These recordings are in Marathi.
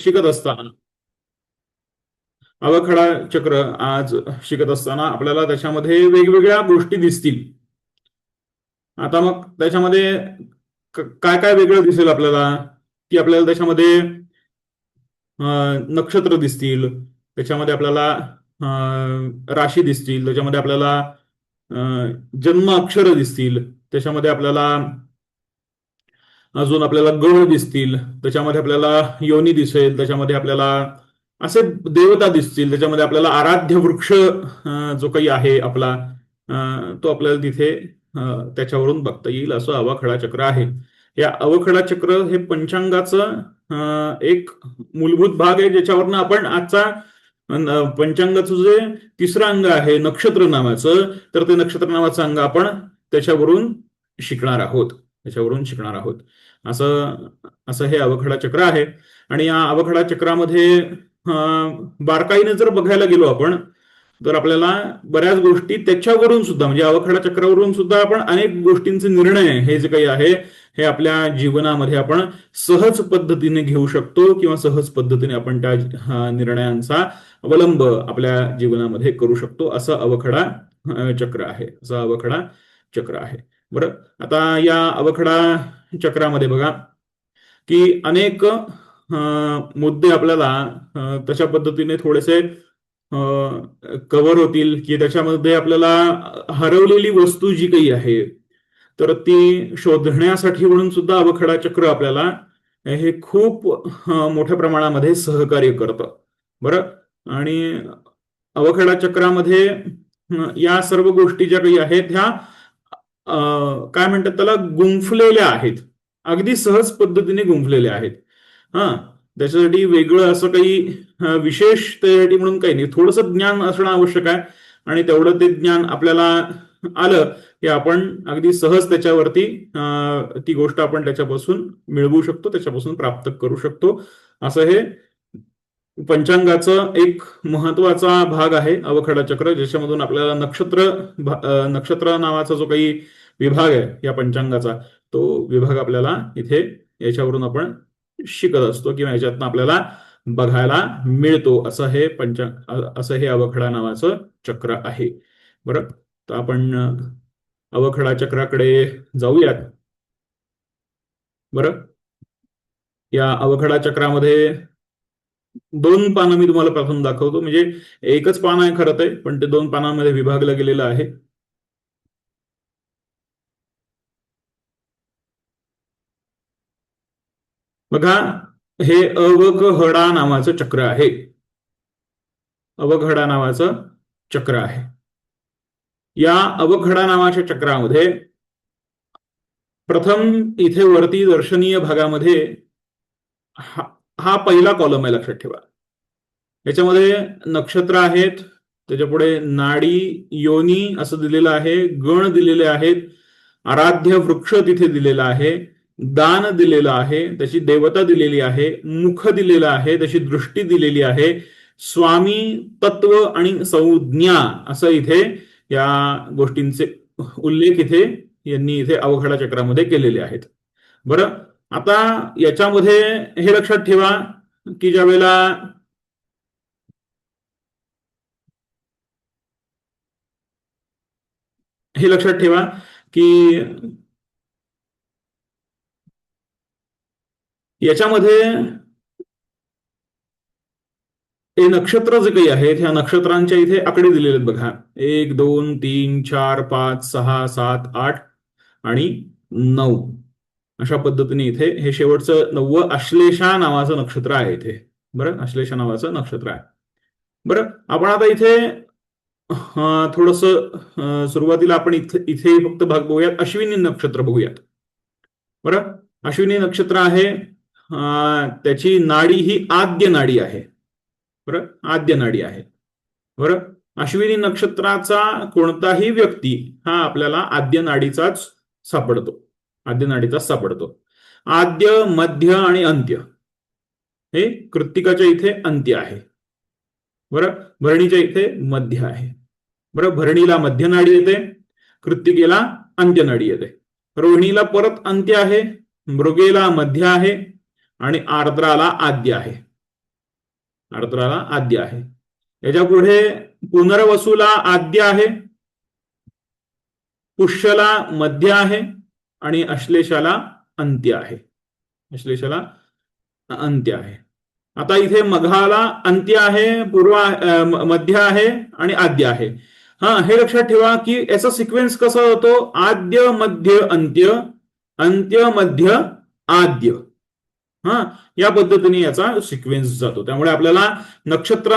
शिकत असताना अवखडा चक्र आज शिकत असताना आपल्याला त्याच्यामध्ये वेगवेगळ्या गोष्टी दिसतील. आता मग त्याच्यामध्ये काय काय वेगळं दिसेल आपल्याला, की आपल्याला त्याच्यामध्ये नक्षत्र दिसतील, त्याच्यामध्ये आपल्याला राशी दिसतील, त्याच्यामध्ये आपल्याला जन्म अक्षर दिसतील, त्याच्यामध्ये आपल्याला अजून आपल्याला ग्रह दिसतील, त्याच्यामध्ये आपल्याला योनी दिसेल, त्याच्यामध्ये आपल्याला असे देवता दिसतील, त्याच्यामध्ये आपल्याला आराध्य वृक्ष जो काही आहे आपला तो आपल्याला तिथे त्याच्यावरून बघता येईल. असं अवखडा चक्र आहे. या अवखडा चक्र हे पंचांगाचं एक मूलभूत भाग आहे, ज्याच्यावरनं आपण आजचा पंचांगाचं जे तिसरं अंग आहे नक्षत्र नावाचं, तर ते नक्षत्र नावाचं अंग आपण त्याच्यावरून शिकणार आहोत. असं असं हे अवखडा चक्र आहे. आणि या अवखडा चक्रामध्ये बारकाईने जर बघायला गेलो आपण, तर आपल्याला बऱ्याच गोष्टी त्याच्यावरून सुद्धा, म्हणजे अवखडा चक्रावरून सुद्धा आपण अनेक गोष्टींचे निर्णय हे जे काही आहे हे आपल्या जीवनामध्ये आपण सहज पद्धतीने घेऊ शकतो, किंवा सहज पद्धतीने आपण त्या निर्णयांचा अवलंब आपल्या जीवनामध्ये करू शकतो. असं अवखडा चक्र आहे. बरं, आता या अवखडा चक्रामध्ये बघा की अनेक मुद्दे आपल्याला तशा पद्धतीने थोडेसे कव्हर होतील, की त्याच्यामध्ये आपल्याला हरवलेली वस्तू जी काही आहे तर ती शोधण्यासाठी म्हणून सुद्धा अवखडा चक्र आपल्याला हे खूप मोठ्या प्रमाणामध्ये सहकार्य करतं. बरं, आणि अवखडा चक्रामध्ये या सर्व गोष्टी ज्या काही आहेत ह्या काय म्हणतात त्याला, गुंफलेल्या आहेत, अगदी सहज पद्धतीने गुंफलेल्या आहेत. हा, त्याच्यासाठी वेगळं असं काही विशेष त्यासाठी म्हणून काही नाही, थोडंसं ज्ञान असणं आवश्यक आहे. आणि तेवढं ते ज्ञान आपल्याला आलं की आपण अगदी सहज त्याच्यावरती ती गोष्ट आपण त्याच्यापासून मिळवू शकतो, त्याच्यापासून प्राप्त करू शकतो. असं हे पंचांगाचा एक महत्वाचा भाग आहे अवखडा चक्र, ज्याच्यामधून आपल्याला नक्षत्र नावाचा जो काही विभाग आहे या पंचांगाचा, तो विभाग आपल्याला इथे याच्यावरून आपण शिकत असतो, किंवा याच्यातनं आपल्याला बघायला मिळतो. असं हे अवखडा नावाचं चक्र आहे. बरं, तर आपण अवखडा चक्राकडे जाऊयात. बरं, या अवखडा चक्रामध्ये 2 पानं मी तुम्हाला प्रथम दाखवतो, म्हणजे एकच पान आहे खरं ते, पण ते 2 पानांमध्ये विभागलं गेलेलं आहे. बघा, हे अवघडा नावाचं चक्र आहे. अवघडा नावाचं चक्र आहे. या अवघडा नावाच्या चक्रामध्ये प्रथम इथे वरती दर्शनीय भागामध्ये हा पहिला कॉलम आहे, लक्षात ठेवा. याच्यामध्ये नक्षत्र आहेत, त्याच्या पुढे नाडी, योनी असं दिलेलं आहे, गण दिलेले आहेत, आराध्य वृक्ष तिथे दिलेला आहे, दान दिलेलं आहे, त्याची देवता दिलेली आहे, मुख दिलेलं आहे, त्याची दृष्टी दिलेली आहे, स्वामी, तत्व आणि संज्ञा असं इथे या गोष्टींचे उल्लेख यांनी इथे अवघडा चक्रामध्ये केलेले आहेत. बरं, आता याच्यामध्ये हे लक्षात ठेवा की ज्या वेळेला हे लक्षात ठेवा की याच्यामध्ये हे नक्षत्र जे काही आहेत ह्या नक्षत्रांच्या इथे आकडे दिलेले आहेत बघा, 1 2 3 4 5 6 7 8 आणि 9 अशा पद्धतीने इथे हे शेवटचं 9वं अश्लेषा नावाचं नक्षत्र आहे इथे. बरं, अश्लेषा नावाचं नक्षत्र आहे. बरं, आपण आता इथे थोडस सुरुवातीला आपण इथे फक्त भाग बघूयात, अश्विनी नक्षत्र बघूयात. बरं, अश्विनी नक्षत्र आहे, त्याची नाडी ही आद्य नाडी आहे. बरं, आद्य नाडी आहे. बरं, अश्विनी नक्षत्राचा कोणताही व्यक्ती हा आपल्याला आद्य नाडीचाच सापडतो. आद्य, मध्य आणि अंत्य हे कृत्तिकाच्या इथे अंत्य आहे. बरं, भरणीच्या इथे मध्य आहे. बरं, भरणीला मध्य नाडी येते, कृत्तिकेला अंत्य नाडी येते, रोहिणीला परत अंत्य आहे, मृगेला मध्य आहे आणि आर्द्राला आद्य आहे. आर्द्राला आद्य आहे. याच्या पुढे पुनर्वसूला आद्य आहे, पुष्यला मध्य आहे आणि अश्लेषाला अंत्य आहे. अश्लेषाला अंत्य आहे. आता इथे मघाला अंत्य आहे, मध्य आहे आणि आद्य आहे. हे लक्षात ठेवा की याचा सिक्वेन्स कसा होतो, आद्य मध्य अंत्य, अंत्य मध्य आद्य. या पद्धतीने याचा सिक्वेन्स जातो. त्यामुळे आपल्याला नक्षत्र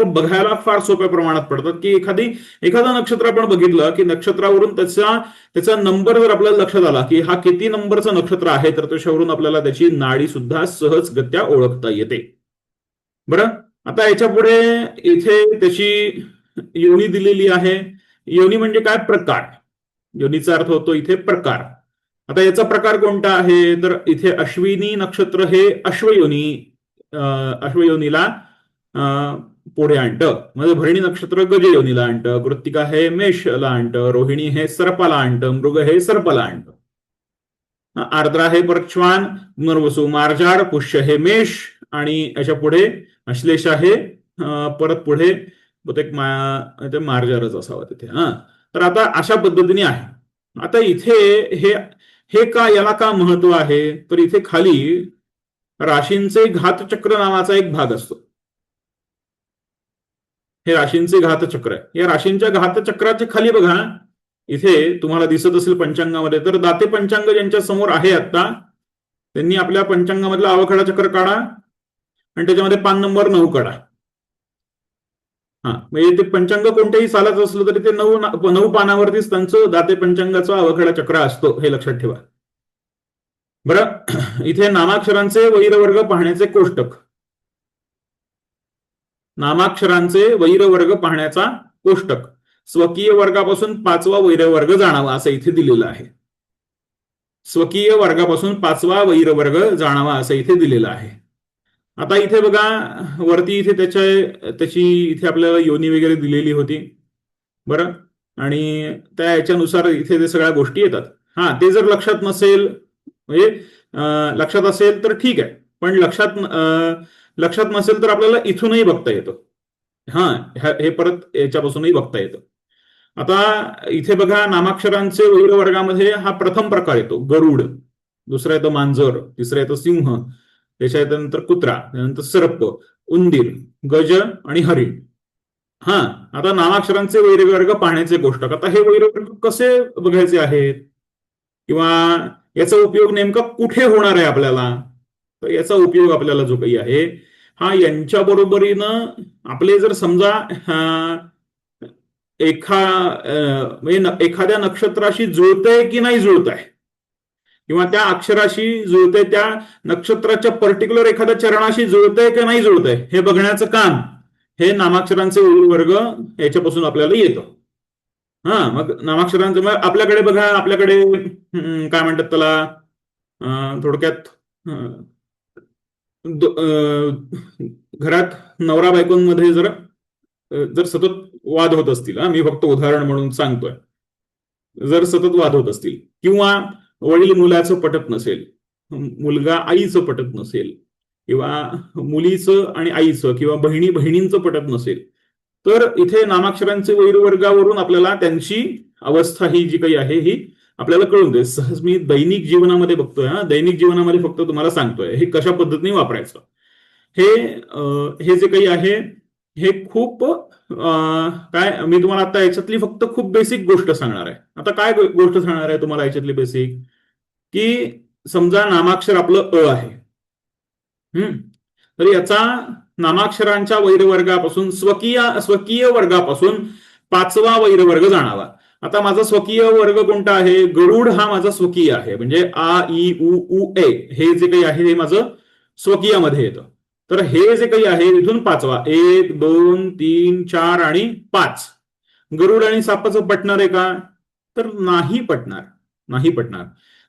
बघायला फार सोप्या प्रमाणात पडतात की एखादं नक्षत्र आपण बघितलं की नक्षत्रावरून त्याचा नंबर जर आपल्याला लक्षात आला की हा किती नंबरचं नक्षत्र आहे, तर त्याच्यावरून आपल्याला त्याची नाडी सुद्धा सहजगत्या ओळखता येते. बरं, आता याच्या पुढे इथे त्याची योनी दिलेली आहे. योनी म्हणजे काय, प्रकार. योनीचा अर्थ होतो इथे प्रकार. आता याचा प्रकार कोणता आहे, तर इथे अश्विनी नक्षत्र हे अश्वयोनीला पुढे आणतं. म्हणजे भरणी नक्षत्र गजयोनीला आणतं, कृत्तिका हे मेषला आणतं, रोहिणी हे सर्पाला आणतं, मृग हे सर्पाला आणतं. आर्द्रा हे परश्वान, पुनर्वसू मार्जाड, पुष्य हे मेष आणि याच्या पुढे अश्लेषा हे परत पुढे मार्जारच असावा तिथे. तर आता अशा पद्धतीने आहे. आता इथे हे याला का महत्व आहे, तर इथे खाली राशींचे घातचक्र नावाचा एक भाग असतो. हे राशींचे घातचक्र आहे. या राशींच्या घातचक्राच्या खाली बघा, इथे तुम्हाला दिसत असेल पंचांगामध्ये, तर दाते पंचांग ज्यांच्या समोर आहे आता, त्यांनी आपल्या पंचांगामधला अवखडा चक्र काढा आणि त्याच्यामध्ये पान नंबर 9 काढा. म्हणजे ते पंचांग कोणत्याही सालाचं असलं तरी ते 9 पानावरतीच त्यांचं दाते पंचांगाचा अवखडा चक्र असतो, हे लक्षात ठेवा. बरं, इथे नामाक्षरांचे वैरवर्ग पाहण्याचे कोष्टक. नामाक्षरांचे वैरवर्ग पाहण्याचा कोष्टक. स्वकीय वर्गापासून 5वा वैरवर्ग जाणावा असं इथे दिलेलं आहे. स्वकीय वर्गापासून 5वा वैरवर्ग जाणावा असं इथे दिलेलं आहे. आता इथे बघा वरती इथे त्याची इथे आपल्याला योनी वगैरे दिलेली होती. बरं, आणि त्या याच्यानुसार इथे ते सगळ्या गोष्टी येतात. ते जर लक्षात नसेल, म्हणजे लक्षात असेल तर ठीक आहे, पण लक्षात नसेल तर आपल्याला इथूनही बघता येतं. हे परत याच्यापासूनही बघता येतं. आता इथे बघा नामाक्षरांचे वैरवर्गामध्ये हा प्रथम प्रकार येतो गरुड, दुसरा येतो मांजर, तिसरा येतो सिंह, त्याच्यानंतर कुत्रा, त्यानंतर सर्प, उंदीर, गज आणि हरिण. आता नामाक्षरांचे वैरवर्ग पाहण्याचे कोष्टक. आता हे वैरवर्ग कसे बघायचे आहेत किंवा याचा उपयोग नेमका कुठे होणार आहे आपल्याला, तर याचा उपयोग आपल्याला जो काही आहे यांच्या बरोबरीनं आपले जर समजा एखाद्या नक्षत्राशी जुळतंय की नाही जुळतंय, किंवा त्या अक्षराशी जुळतंय, त्या नक्षत्राच्या पर्टिक्युलर एखाद्या चरणाशी जुळतंय की नाही जुळतंय, हे बघण्याचं काम हे नामाक्षरांचे वर्ग याच्यापासून आपल्याला येतं. मग नामाक्षरांचं आपल्याकडे बघा, आपल्याकडे काय म्हणतात त्याला, थोडक्यात घरात नवरा बायकोंमध्ये जर सतत वाद होत असतील, मी फक्त उदाहरण म्हणून सांगतोय, जर सतत वाद होत असतील किंवा वडील मुलाचं पटत नसेल, मुलगा आईचं पटत नसेल, किंवा मुलीचं आणि आईचं किंवा बहिणींचं पटत नसेल, तर इथे नामाक्षरांचे वैरवर्गावरून आपल्याला त्यांची अवस्था ही जी काही आहे ही आपल्याला कळून दे. सहज मी दैनिक जीवनामध्ये बघतोय, दैनिक जीवनामध्ये फक्त तुम्हाला सांगतोय हे कशा पद्धतीने वापरायचं. हे जे काही आहे हे खूप काय मी तुम्हाला आता याच्यातली फक्त खूप बेसिक गोष्ट सांगणार आहे. आता काय गोष्ट सांगणार आहे तुम्हाला याच्यातली बेसिक, की समजा नामाक्षर आपलं अ आहे, तर याचा नामाक्षरांच्या वैरवर्गापासून स्वकीय वर्गापासून 5वा वैरवर्ग जाणावा. आता माझा स्वकीय वर्ग कोणता आहे, गरुड हा माझा स्वकीय आहे, म्हणजे आ इ उ ए हे जे काही आहे हे माझं स्वकीयामध्ये येतं. तर हे जे काही आहे इथून 5वा, 1 2 3 4 आणि 5, गरुड आणि सापाचं पटणार आहे का, तर नाही पटणार.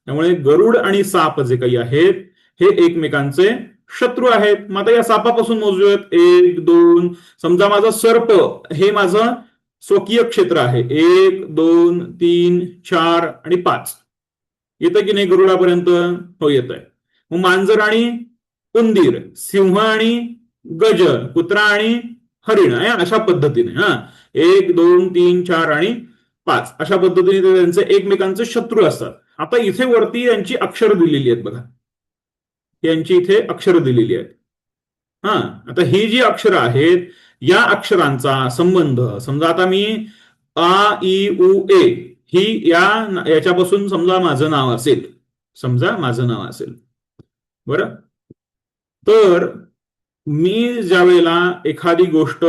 त्यामुळे गरुड आणि साप जे काही आहेत हे एकमेकांचे शत्रू आहेत. मग आता या सापापासून मोजूयात, 1 2, समजा माझा सर्प हे माझं स्वकीय क्षेत्र आहे, 1 2 3 4 आणि 5 येतं की नाही गरुडापर्यंत, हो येत आहे. मग मांजर आणि उंदीर, सिंह आणि गज, कुत्रा आणि हरिण अशा पद्धतीने. 1 2 3 4 आणि 5 अशा पद्धतीने ते त्यांचे एकमेकांचे शत्रू असतात. आता इथे वरती यांची अक्षरं दिलेली आहेत बघा, यांची इथे अक्षरं दिलेली आहेत. हा, आता ही जी अक्षरं आहेत या अक्षरांचा संबंध, समजा आता मी आ इ उ ए ही याच्यापासून समजा माझं नाव असेल, समजा माझं नाव असेल, बरं. तर मी ज्या वेळेला एखादी गोष्ट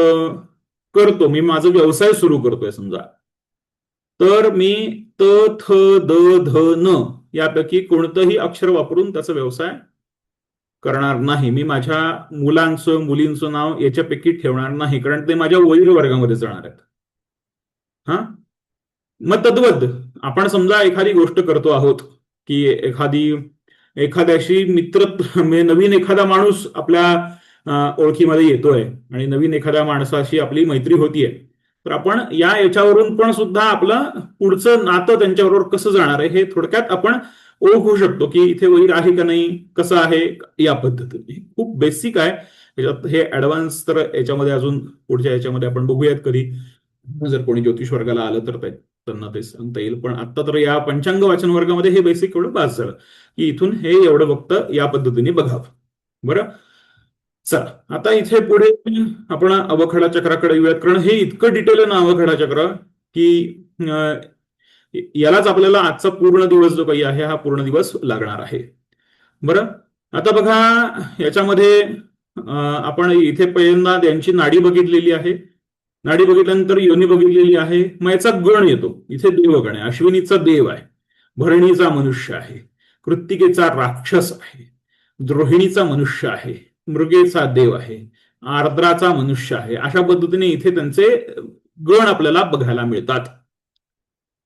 करतो, मी माझा व्यवसाय सुरू करतोय समजा, तर मी त थ द ध न यापैकी कोणतंही अक्षर वापरून त्याचा व्यवसाय करणार नाही. मी माझ्या मुलांचं मुलींचं नाव याच्यापैकी ठेवणार नाही, कारण ते माझ्या वैर वर्गामध्ये जाणार आहेत. हा, मग तद्वत आपण समजा एखादी गोष्ट करतो आहोत, की एखाद्याशी मित्र, नवीन एखादा माणूस आपल्या ओळखीमध्ये येतोय आणि नवीन एखाद्या माणसाशी आपली मैत्री होतीये, तर आपण याच्यावरून पण सुद्धा आपलं पुढचं नातं त्यांच्याबरोबर कसं जाणार आहे हे थोडक्यात आपण ओळखू शकतो, की इथे वैर आहे का नाही, कसं आहे, या पद्धतीने. खूप बेसिक आहे हे ऍडव्हान्स तर याच्यामध्ये अजून पुढच्या याच्यामध्ये आपण बघूयात कधी, जर कोणी ज्योतिष वर्गाला आलं तर त्यांना ते सांगता येईल. पण आता तर या पंचांग वाचन वर्गामध्ये हे बेसिक एवढं बास झालं, की इथून हे एवढं फक्त या पद्धतीने बघावं. बरं, चला आता इथे पुढे आपण अवखडा चक्राकडे येऊयात, कारण हे इतकं डिटेल आहे ना अवखडा चक्र, की यालाच आपल्याला आजचा पूर्ण दिवस जो काही आहे हा पूर्ण दिवस लागणार आहे. बरं, आता बघा याच्यामध्ये आपण इथे पहिल्यांदा त्यांची नाडी बघितलेली आहे. नाडी बघितल्यानंतर योनी बघितलेली आहे. मग याचा गण येतो. इथे देवगण आहे. अश्विनीचा देव आहे, भरणीचा मनुष्य आहे, कृत्तिकेचा राक्षस आहे, द्रोहिणीचा मनुष्य आहे, मृगेचा देव आहे, आर्द्राचा मनुष्य आहे. अशा पद्धतीने इथे त्यांचे गण आपल्याला बघायला मिळतात.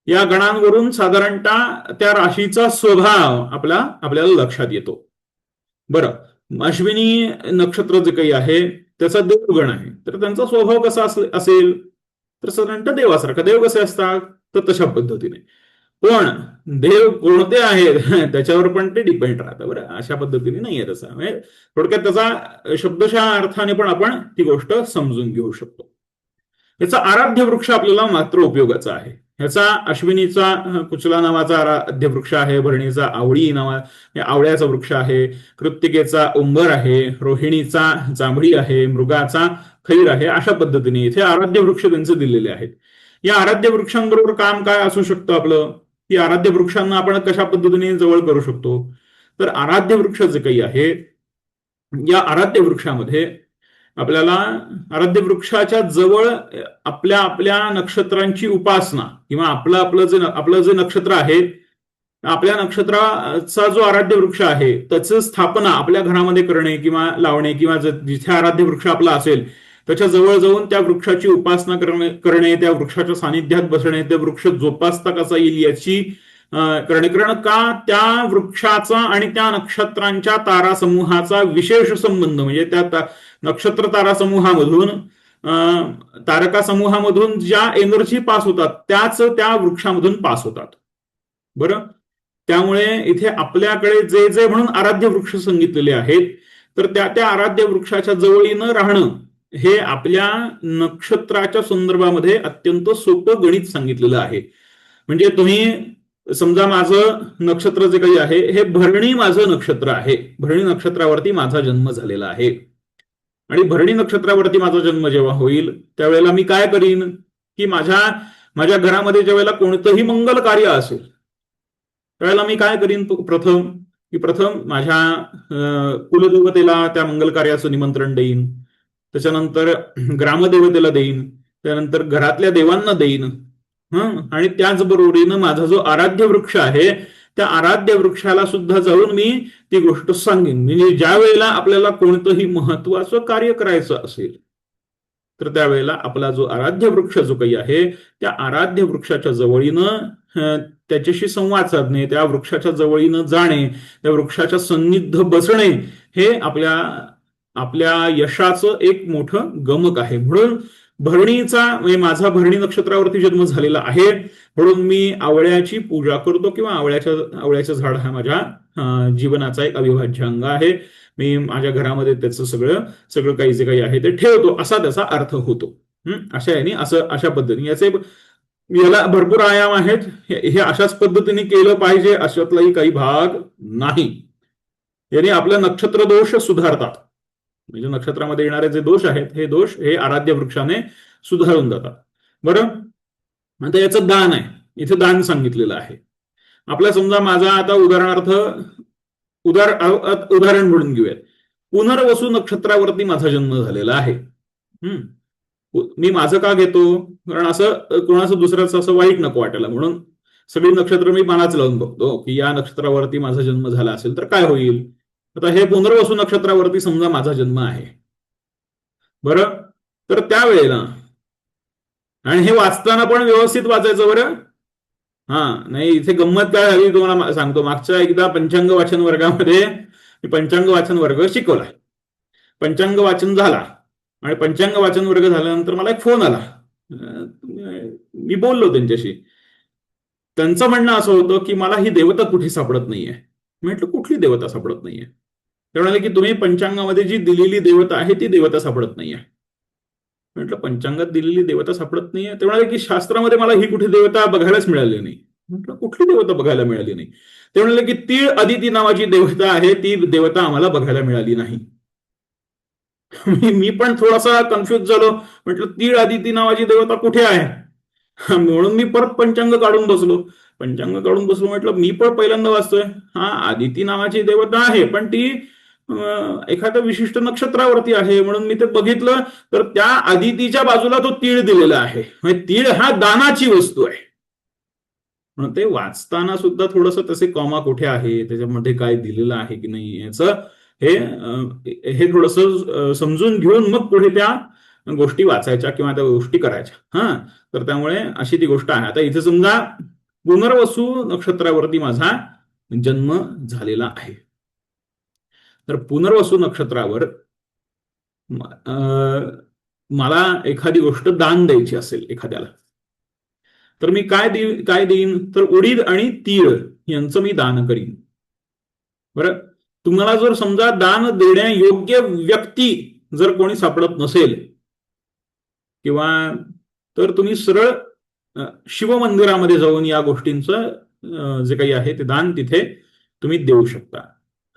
या गणांवरून साधारणतः त्या राशीचा स्वभाव आपल्याला लक्षात येतो. बरं, अश्विनी नक्षत्र जे काही आहे त्याचा देवगण आहे, तर त्यांचा स्वभाव कसा असेल, तर साधारणतः देवासारखा. देव कसे असतात, तर तशा पद्धतीने. पण देव कोणते आहेत त्याच्यावर पण ते डिपेंड राहतं. बरं, अशा पद्धतीने नाहीये तसा. म्हणजे थोडक्यात त्याचा शब्दशः अर्थाने पण आपण ती गोष्ट समजून घेऊ शकतो. याचा आराध्य वृक्ष आपल्याला मात्र उपयोगाचा आहे. ह्याचा अश्विनीचा कुचला नावाचा आराध्य वृक्ष आहे, भरणीचा आवळी आवळ्याचा वृक्ष आहे, कृत्तिकेचा उंबर आहे, रोहिणीचा जांभळी आहे, मृगाचा खैर आहे. अशा पद्धतीने इथे आराध्य वृक्ष त्यांचे दिलेले आहेत. या आराध्य वृक्षांबरोबर काम काय असू शकतं आपलं, की आराध्य वृक्षांना आपण कशा पद्धतीने जवळ करू शकतो, तर आराध्य वृक्ष जे काही आहे या आराध्य वृक्षामध्ये आपल्याला आराध्य वृक्षाच्या जवळ आपल्या आपल्या नक्षत्रांची उपासना किंवा आपलं जे नक्षत्र आहे, आपल्या नक्षत्राचा जो आराध्य वृक्ष आहे त्याची स्थापना आपल्या घरामध्ये करणे किंवा लावणे, किंवा जिथे आराध्य वृक्ष आपला असेल त्याच्या जवळ जाऊन त्या वृक्षाची उपासना करणे, त्या वृक्षाच्या सानिध्यात बसणे, ते वृक्ष जोपासता कसा येईल याची करणे. कारण का त्या वृक्षाचा आणि त्या नक्षत्रांच्या तारासमूहाचा विशेष संबंध, म्हणजे त्या नक्षत्र तारासमूहामधून तारका समूहामधून ज्या एनर्जी पास होतात त्याच त्या वृक्षामधून पास होतात. बरं, त्यामुळे इथे आपल्याकडे जे जे म्हणून आराध्य वृक्ष सांगितलेले आहेत, तर त्या आराध्य वृक्षाच्या जवळीनं राहणं हे आपल्या नक्षत्राच्या संदर्भामध्ये अत्यंत सोपं गणित सांगितलेलं आहे. म्हणजे तुम्ही समजा माझं नक्षत्र जे काही आहे हे भरणी माझं नक्षत्र आहे, भरणी नक्षत्रावरती माझा जन्म झालेला आहे, आणि भरणी नक्षत्रावरती माझा जन्म जेव्हा होईल त्यावेळेला मी काय करीन, की माझ्या घरामध्ये ज्या वेळेला कोणतंही मंगल कार्य असेल त्यावेळेला मी काय करीन, प्रथम माझ्या कुलदेवतेला त्या मंगल कार्याचं निमंत्रण देईन, त्याच्यानंतर ग्रामदेवतेला देईन, त्यानंतर घरातल्या देवांना देईन, आणि त्याचबरोबरीनं माझा जो आराध्य वृक्ष आहे त्या आराध्य वृक्षाला सुद्धा जाऊन मी ती गोष्ट सांगेन. म्हणजे ज्या वेळेला आपल्याला कोणतंही महत्वाचं कार्य करायचं असेल तर त्यावेळेला आपला जो आराध्य वृक्ष जो काही आहे त्या आराध्य वृक्षाच्या जवळीनं त्याच्याशी संवाद साधणे, त्या वृक्षाच्या जवळीनं जाणे, त्या वृक्षाच्या सन्निध बसणे हे आपल्या यशाचं एक मोठं गमक आहे. म्हणून भरणीचा, म्हणजे माझा भरणी नक्षत्रावरती जन्म झालेला आहे म्हणून मी आवळ्याची पूजा करतो, किंवा आवळ्याचं झाड हा माझ्या जीवनाचा एक अविभाज्य अंग आहे. मी माझ्या घरामध्ये त्याचं सगळं सगळं काही जे काही आहे ते ठेवतो, असा त्याचा अर्थ होतो. अशा याने अशा पद्धतीने याला भरपूर आयाम आहेत. हे अशाच पद्धतीने केलं पाहिजे अशातलाही काही भाग नाही. याने आपले नक्षत्र दोष सुधारतात. म्हणजे नक्षत्रामध्ये येणारे जे दोष आहेत हे दोष हे आराध्य वृक्षाने सुधारून जातात. बरं, आता याचं दान आहे, इथे दान सांगितलेलं आहे. आपल्या समजा माझा आता उदाहरणार्थ उदाहरण म्हणून घेऊयात. पुनर्वसू नक्षत्रावरती माझा जन्म झालेला आहे. मी माझं का घेतो, कारण असं कोणाचं दुसऱ्याचं असं वाईट नको वाटायला म्हणून सगळी नक्षत्र मी मनाच लावून बघतो की या नक्षत्रावरती माझा जन्म झाला असेल तर काय होईल. आता हे पुनर्वसू नक्षत्रावरती समजा माझा जन्म आहे. बरं, तर त्यावेळेला आणि हे वाचताना पण व्यवस्थित वाचायचं बरं. नाही, इथे गंमत काय झाली तुम्हाला सांगतो. मागच्या एकदा पंचांग वाचन वर्गामध्ये मी पंचांग वाचन वर्ग शिकवला. पंचांग वाचन झाला आणि पंचांग वाचन वर्ग झाल्यानंतर मला एक फोन आला. मी बोललो त्यांच्याशी. त्यांचं म्हणणं असं होतं की मला ही देवता कुठे सापडत नाहीये. म्हटलं कुठली देवता सापडत नाहीये. ते म्हणाले की तुम्ही पंचांगामध्ये जी दिलेली देवता आहे ती देवता सापडत नाहीये. म्हटलं पंचांगात दिलेली देवता सापडत नाहीये. ते म्हणाले की शास्त्रामध्ये मला ही कुठे देवता बघायलाच मिळाली नाही. म्हटलं कुठली देवता बघायला मिळाली नाही. ते म्हणाले की तीळ अदिती नावाची देवता आहे ती देवता आम्हाला बघायला मिळाली नाही. मी पण थोडासा कन्फ्युज झालो. म्हटलं तीळ अदिती नावाची देवता कुठे आहे. म्हणून मी परत पंचांग काढून बसलो. म्हटलं मी पण पहिल्यांदा वाचतोय. आदिती नावाची देवता आहे पण ती एखाद्या विशिष्ट नक्षत्रावरती आहे. म्हणून मी ते बघितलं तर त्या आदितीच्या बाजूला तो तीळ दिलेला आहे. म्हणजे तीळ हा दानाची वस्तू आहे. म्हणून ते वाचताना सुद्धा थोडंसं तसे कॉमा कुठे आहे, त्याच्यामध्ये काय दिलेलं आहे की नाही याचं हे थोडंसं समजून घेऊन मग पुढे त्या गोष्टी वाचायच्या किंवा त्या गोष्टी करायच्या. तर त्यामुळे अशी ती गोष्ट आहे. आता इथे समजा पुनर्वसू नक्षत्रावरती माझा जन्म झालेला आहे. तर पुनर्वसू नक्षत्रावर मला एखादी गोष्ट दान द्यायची असेल एखाद्याला, तर मी काय देईन तर उडीद आणि तीळ यांचं मी दान करीन. बरं, तुम्हाला जर समजा दान देण्यायोग्य व्यक्ती जर कोणी सापडत नसेल किंवा तर तुम्ही सरळ शिवमंदिरामध्ये जाऊन या गोष्टींचं जे काही आहे ते दान तिथे तुम्ही देऊ शकता.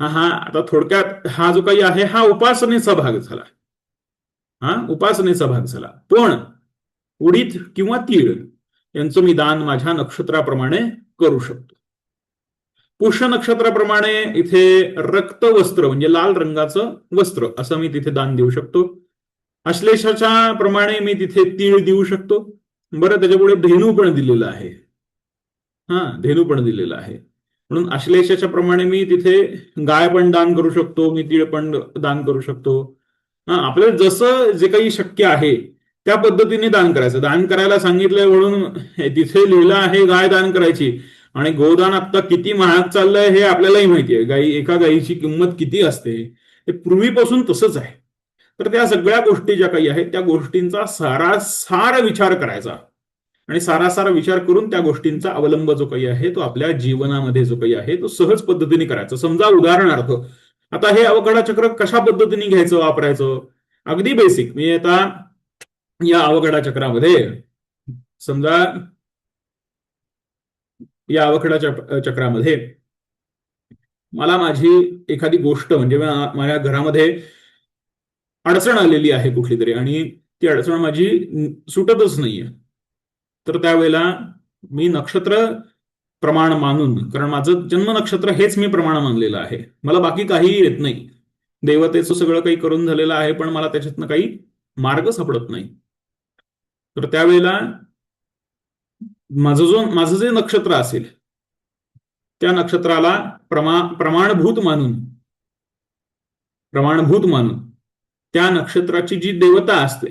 आता थोडक्यात हा जो काही आहे हा उपासनेचा भाग झाला. पण उडीद किंवा तीळ यांचं मी दान माझ्या नक्षत्राप्रमाणे करू शकतो. पुष्य नक्षत्राप्रमाणे इथे रक्त वस्त्र म्हणजे लाल रंगाचं वस्त्र असं मी तिथे दान देऊ शकतो. अश्लेषाच्या प्रमाणे मी तिथे तीळ देऊ शकतो. बरं, त्याच्यापुढे धेनू पण दिलेला आहे. धेनू पण दिलेला आहे. म्हणून अश्लेषाच्या प्रमाणे मी तिथे गाय पण दान करू शकतो, मी तीळ पण दान करू शकतो. आपल्याला जसं जे काही शक्य आहे त्या पद्धतीने दान करायचं. दान करायला सांगितलंय म्हणून तिथे लिहिलं आहे गाय दान करायची आणि गोदान आता किती महाग चाललंय हे आपल्यालाही माहिती आहे. एका गायीची किंमत किती असते हे पूर्वीपासून तसंच आहे. तर त्या सगळ्या गोष्टी ज्या काही आहेत त्या गोष्टींचा सारासार विचार करायचा आणि सारासार विचार करून त्या गोष्टींचा अवलंब जो काही आहे तो आपल्या जीवनामध्ये जो काही आहे तो सहज पद्धतीने करायचा. समजा उदाहरणार्थ आता हे अवघडा चक्र कशा पद्धतीने घ्यायचं वापरायचं, अगदी बेसिक. मी आता या अवघडा चक्रामध्ये समजा या अवघडा चक्रामध्ये मला माझी एखादी गोष्ट म्हणजे माझ्या घरामध्ये अडचण आलेली आहे कुठली तरी आणि ती अडचण माझी सुटतच नाहीये. तर त्यावेळेला मी नक्षत्र प्रमाण मानून, कारण माझं जन्म नक्षत्र हेच मी प्रमाण मानलेलं आहे, मला बाकी काहीही येत नाही. देवतेचं सगळं काही करून झालेलं आहे पण मला त्याच्यातनं काही मार्ग सापडत नाही. तर त्यावेळेला माझं जे नक्षत्र असेल त्या नक्षत्राला प्रमाणभूत मानून त्या नक्षत्राची जी देवता असते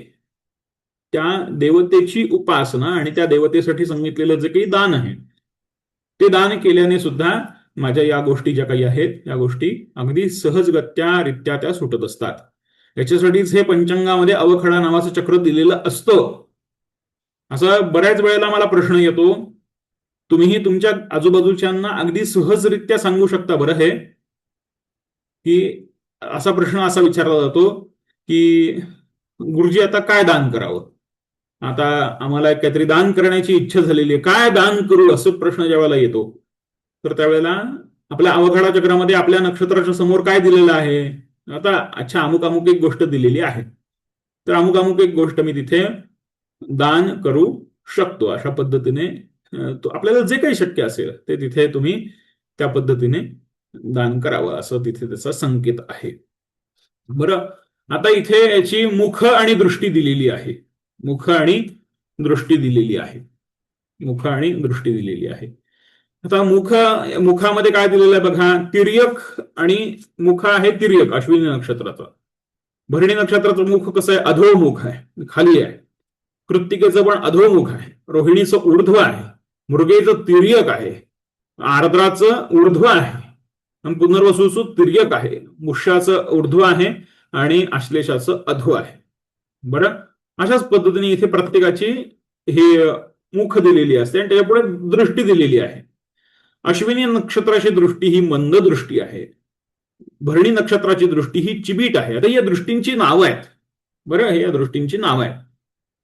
त्या देवतेची उपासना आणि त्या देवतेसाठी सांगितलेलं जे काही दान आहे ते दान केल्याने सुद्धा माझ्या या गोष्टी ज्या काही आहेत या गोष्टी अगदी सहजगत्यारित्या त्या सुटत असतात. याच्यासाठीच हे पंचांगामध्ये अवखडा नावाचं चक्र दिलेलं असतं. असं बऱ्याच वेळेला मला प्रश्न येतो, तुम्हीही तुमच्या आजूबाजूच्यांना अगदी सहजरित्या सांगू शकता बरं हे की असा प्रश्न असा विचारला जातो की गुरुजी आता काय दान करावं. आता आम्हाला काहीतरी दान करण्याची इच्छा झालेली आहे, काय दान करू असं प्रश्न ज्यावेळेला येतो, तर त्यावेळेला आपल्या अवघडा चक्रामध्ये आपल्या नक्षत्राच्या समोर काय दिलेलं आहे. आता अच्छा अमुक अमुक एक गोष्ट दिलेली आहे, तर अमुक अमुक एक गोष्ट मी तिथे दान करू शकतो. अशा पद्धतीने आपल्याला जे काही शक्य असेल ते तिथे तुम्ही त्या पद्धतीने दान करावं असं तिथे त्याचा संकेत आहे. बरं, आता इथे याची मुख आणि दृष्टी दिलेली आहे. मुख आणि दृष्टी दिलेली आहे. मुख आणि दृष्टी दिलेली आहे. आता मुखामध्ये काय दिलेलं आहे बघा. तिर्यक आणि मुख आहे तिर्यक अश्विनी नक्षत्राचं. भरणी नक्षत्राचं मुख कसं आहे, अधोमुख आहे, खाली आहे. कृत्तिकेचं पण अधोमुख आहे. रोहिणीचं ऊर्ध्व आहे. मृगेचं तिर्यक आहे. आर्द्राचं ऊर्ध्व आहे. आणि पुनर्वसूचं तिर्यक आहे. मुष्याचं ऊर्ध्व आहे आणि आश्लेषाचं अधो आहे. बरं, अशाच पद्धतीने इथे प्रत्येकाची हे मुख दिलेली असते आणि त्याच्यापुढे दृष्टी दिलेली आहे. अश्विनी नक्षत्राची दृष्टी ही मंद दृष्टी आहे. भरणी नक्षत्राची दृष्टी ही चिबीट आहे. आता या दृष्टींची नावं आहेत. बरं, या दृष्टींची नावं आहेत.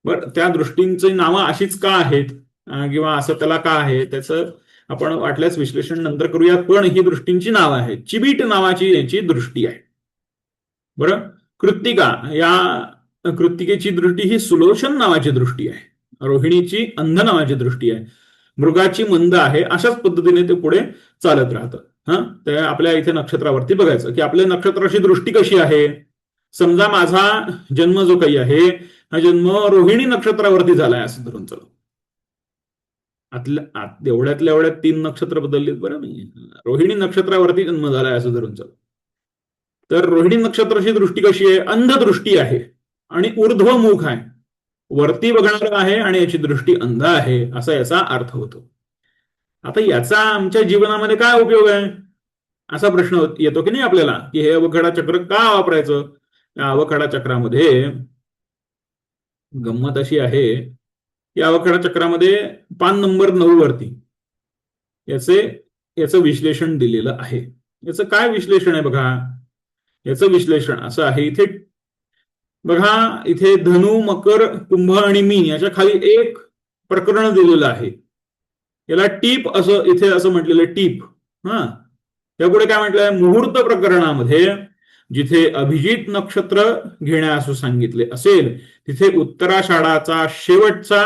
बरं, त्या दृष्टींची नावं अशीच का आहेत किंवा असं त्याला का आहे त्याचं आपण वाटल्यास विश्लेषण नंतर करूया. पण ही दृष्टींची नावं आहेत. चिबीट नावाची याची दृष्टी आहे. बरं, कृत्तिका या कृत्तिकेची दृष्टी ही सुलोचन नावाची दृष्टी आहे. रोहिणीची अंध नावाची दृष्टी आहे. मृगाची मंद आहे. अशाच पद्धतीने ते पुढे चालत राहतं. ते आपल्या इथे नक्षत्रावरती बघायचं की आपल्या नक्षत्राची दृष्टी कशी आहे. समजा माझा जन्म जो काही आहे हा जन्म रोहिणी नक्षत्रावरती झालाय असं धरून चला. एवढ्यातल्या एवढ्यात 3 नक्षत्र बदललीत बरं. रोहिणी नक्षत्रावरती जन्म झालाय असं धरून चला. तर रोहिणी नक्षत्राची दृष्टी कशी आहे, अंध दृष्टी आहे आणि ऊर्ध्वमुख आहे. वरती बघणार आहे आणि याची दृष्टी अंध आहे असा याचा अर्थ होतो. आता याचा आमच्या जीवनामध्ये काय उपयोग आहे असा प्रश्न येतो की नाही आपल्याला, की हे अवघडा चक्र का वापरायचं. या अवघडा चक्रामध्ये गंमत अशी आहे की अवघडा चक्रामध्ये पान नंबर 9 वरती याचं विश्लेषण दिलेलं आहे. याचं काय विश्लेषण आहे बघा. याचं विश्लेषण असं आहे, इथे बघा, इथे धनु, मकर, कुंभ आणि मीन याच्या खाली एक प्रकरण दिलेलं आहे. याला टीप असं इथे असं म्हटलेलं टीप. त्यापुढे काय म्हटलंय, मुहूर्त प्रकरणामध्ये जिथे अभिजित नक्षत्र घेण्यास सांगितले असेल तिथे उत्तराषाढाचा शेवटचा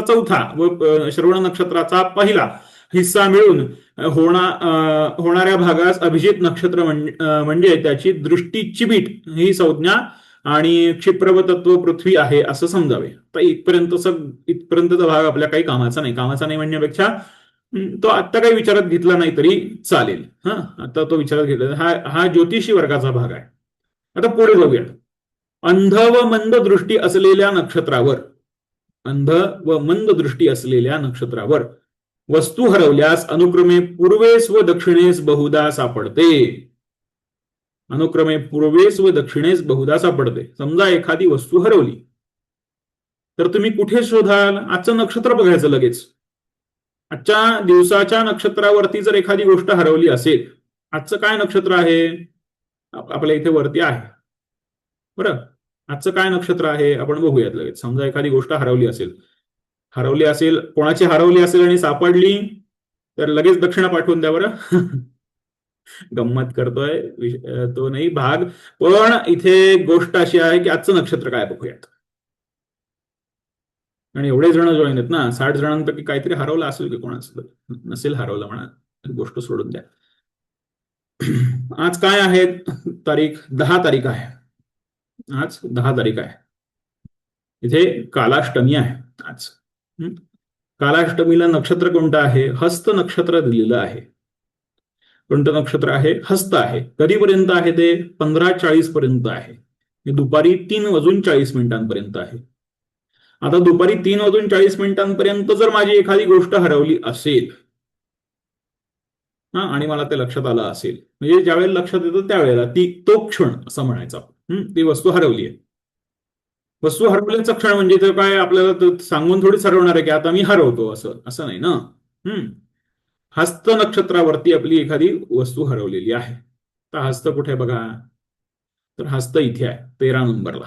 चौथा व श्रवण नक्षत्राचा पहिला हिस्सा मिळून होणाऱ्या भागास अभिजित नक्षत्र म्हणजे त्याची दृष्टी चिबीट ही संज्ञा आणि क्षिप्रव तत्व पृथ्वी आहे असं समजावे. तर इथपर्यंतचा भाग आपल्या काही कामाचा नाही म्हणण्यापेक्षा तो आत्ता काही विचारात घेतला नाही तरी चालेल. आता तो विचारात घेतला. हा ज्योतिषी वर्गाचा भाग आहे. आता पुढे जाऊया. अंध व मंद दृष्टी असलेल्या नक्षत्रावर वस्तू हरवल्यास अनुक्रमे पूर्वेस व दक्षिणेस बहुधा सापडते. समजा एखादी वस्तू हरवली तर तुम्ही कुठे शोधाल. आजचं नक्षत्र बघायचं लगेच. आजच्या दिवसाच्या नक्षत्रावरती जर एखादी गोष्ट हरवली असेल, आजचं काय नक्षत्र आहे आपल्या इथे वरती आहे. बरं, आजचं काय नक्षत्र आहे आपण बघूयात लगेच. समजा एखादी गोष्ट हरवली असेल, कोणाची हरवली असेल आणि सापडली तर लगेच दक्षिणा पाठवून द्या बरं. गंमत करतोय तो नाही भाग. पण इथे गोष्ट अशी आहे की आजचं नक्षत्र काय बघूयात. आणि एवढे जण जॉईन आहेत ना, 60 जणांपैकी काहीतरी हरवलं असेल की कोणाचं नसेल हरवलं म्हणा, गोष्ट सोडून द्या. आज काय आहे तारीख, 10 तारीख आहे. आज 10 तारीख आहे. इथे कालाष्टमी आहे आज. कालाष्टमीला नक्षत्र कोणतं आहे, हस्त नक्षत्र दिलेलं आहे. कोणतं नक्षत्र आहे, हस्त आहे. कधीपर्यंत आहे ते 15:40 पर्यंत आहे. दुपारी 3:40 आहे. आता दुपारी 3:40 जर माझी एखादी गोष्ट हरवली असेल आणि मला ते लक्षात आलं असेल, म्हणजे ज्यावेळेला लक्षात येतं त्यावेळेला तो क्षण असं म्हणायचा. ती वस्तू हरवली आहे. वस्तू हरवल्याचा क्षण म्हणजे तर काय आपल्याला सांगून थोडीच हरवणार आहे की आता मी हरवतो असं नाही ना. हस्त नक्षत्रावरती आपली एखादी वस्तू हरवलेली आहे तर हस्त कुठे आहे बघा, तर हस्त इथे आहे 13 नंबरला.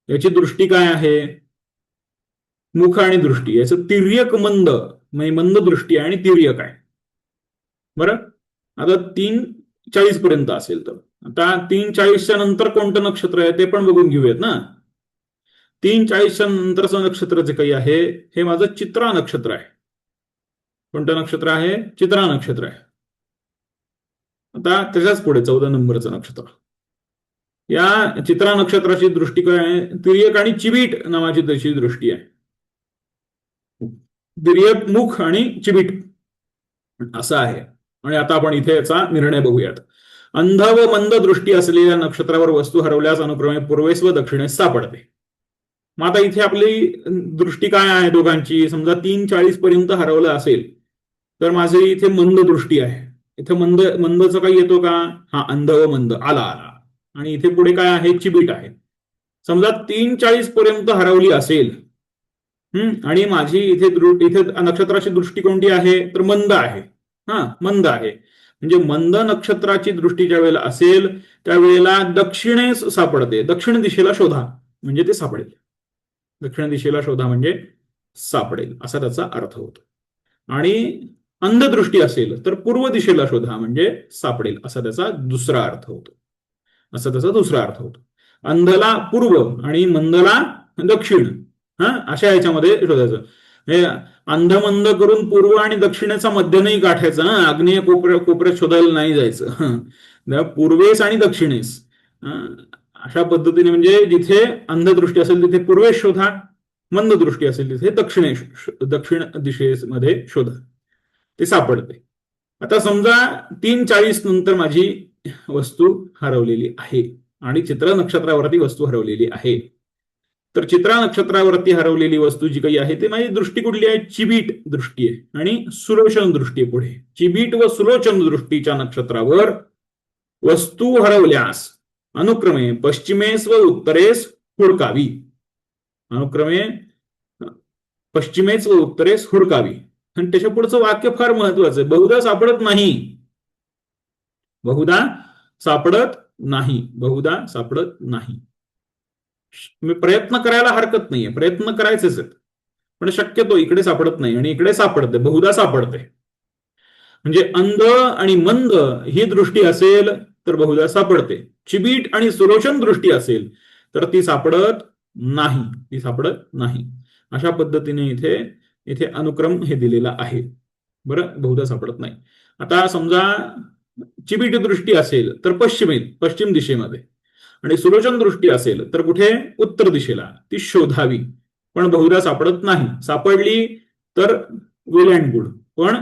याची दृष्टी काय आहे, मुख आणि दृष्टी याचं तिर्यक मंद, म्हणजे मंद दृष्टी आहे आणि तिर्यक आहे. बरं, आता 3:40 पर्यंत असेल तर आता 3:40च्या नंतर कोणतं नक्षत्र आहे ते पण बघून घेऊयात ना. 3:40च्या नंतरचं नक्षत्र जे काही आहे हे माझं चित्रा नक्षत्र आहे. कोणतं नक्षत्र आहे, चित्रा नक्षत्र आहे. आता त्याच्याच पुढे 14 नंबरचं नक्षत्र. या चित्रा नक्षत्राची दृष्टी काय आहे, तिर्यक आणि चिबीट नावाची त्याची दृष्टी आहे. तिर्यक, मुख आणि चिबीट असं आहे. आणि आता आपण इथे याचा निर्णय बघूयात. अंध व मंद दृष्टी असलेल्या नक्षत्रावर वस्तू हरवल्यास अनुक्रमे पूर्वेस व दक्षिणेस सापडते. मग आता इथे आपली दृष्टी काय आहे दोघांची, समजा 3:40 पर्यंत हरवलं असेल तर माझी इथे मंद दृष्टी आहे. इथे मंदचं काही येतो का, हा अंध व मंद आला आला. आणि इथे पुढे काय आहे, चिबीट आहे. समजा 3:40 पर्यंत हरवली असेल आणि माझी इथे इथे नक्षत्राची दृष्टी कोणती आहे, तर मंद आहे. मंद आहे म्हणजे मंद नक्षत्राची दृष्टी ज्या वेळेला असेल त्यावेळेला दक्षिणेस सापडते. दक्षिण दिशेला शोधा म्हणजे ते सापडेल. दक्षिण दिशेला शोधा म्हणजे सापडेल असा त्याचा अर्थ होतो. आणि अंधदृष्टी असेल तर पूर्व दिशेला शोधा म्हणजे सापडेल असा त्याचा दुसरा अर्थ होतो. अंधला पूर्व आणि मंदला दक्षिण, अशा याच्यामध्ये शोधायचं. हे अंधमंद करून पूर्व आणि दक्षिणेचा मध्य नाही गाठायचा, आग्नेय कोपऱ्यात शोधायला नाही जायचं. पूर्वेस आणि दक्षिणेस अशा पद्धतीने, म्हणजे जिथे अंधदृष्टी असेल तिथे पूर्वेस शोधा, मंद दृष्टी असेल तिथे दक्षिण दिशेमध्ये शोधा, ते सापडते. आता समजा 3:40 नंतर माझी वस्तू हरवलेली आहे आणि चित्रा नक्षत्रावरती वस्तू हरवलेली आहे. तर चित्रा नक्षत्रावरती हरवलेली वस्तू जी काही आहे ते माझी दृष्टी कुठली आहे, चिबीट दृष्टी आहे आणि सुलोचन दृष्टी आहे. पुढे चिबीट व सुलोचन दृष्टीच्या नक्षत्रावर वस्तू हरवल्यास अनुक्रमे पश्चिमेस व उत्तरेस हुडकावी. अनुक्रमे पश्चिमेस व उत्तरेस हुडकावी. आणि त्याच्या पुढचं वाक्य फार महत्वाचं आहे, बहुधा सापडत नाही. बहुधा सापडत नाही, बहुधा सापडत नाही. प्रयत्न करायला हरकत नाहीये, प्रयत्न करायचेच आहेत, पण शक्यतो इकडे सापडत नाही आणि इकडे सापडते, बहुधा सापडते. म्हणजे अंध आणि मंद ही दृष्टी असेल तर बहुधा सापडते. चिबीट आणि सुलोचन दृष्टी असेल तर ती सापडत नाही. अशा पद्धतीने इथे अनुक्रम हे दिलेला आहे. बरं, बहुधा सापडत नाही. आता समजा चिबीट दृष्टी असेल तर पश्चिम दिशेमध्ये आणि सुलोचन दृष्टी असेल तर कुठे, उत्तर दिशेला, ती शोधावी. पण बहुधा सापडत नाही. सापडली तर वेल अँड गुड, पण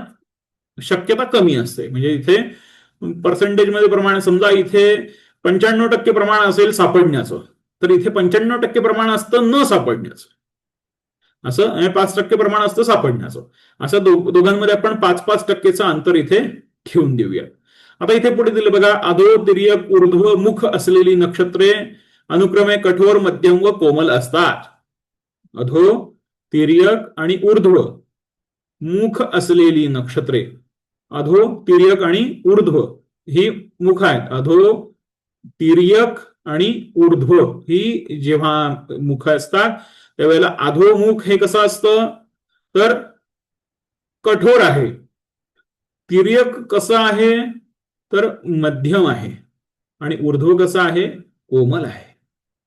शक्यता कमी असते. म्हणजे इथे पर्सेंटेजमध्ये प्रमाण, समजा इथे 95% प्रमाण असेल सापडण्याचं, तर इथे 95% प्रमाण असतं न सापडण्याचं, असं 5% प्रमाण असतं सापडण्याचं. असं दोघांमध्ये आपण 5-5%चं अंतर इथे ठेवून देऊया. आता इथे पुढे दिलं बघा, अधो, तिर्यक, ऊर्ध्व, मुख असलेली नक्षत्रे अनुक्रमे कठोर, मध्यम व कोमल असतात. अधो, तिर्यक आणि ऊर्ध्व मुख असलेली नक्षत्रे, अधो, तिर्यक आणि ऊर्ध्व ही मुख आहेत. अधो, तिर्यक आणि ऊर्ध्व ही जेव्हा मुख असतात त्यावेळेला अधोमुख हे कसं असतं, तर कठोर आहे. तिर्यक कसं आहे, तर मध्यम आहे. आणि ऊर्ध्व कसं आहे, कोमल आहे.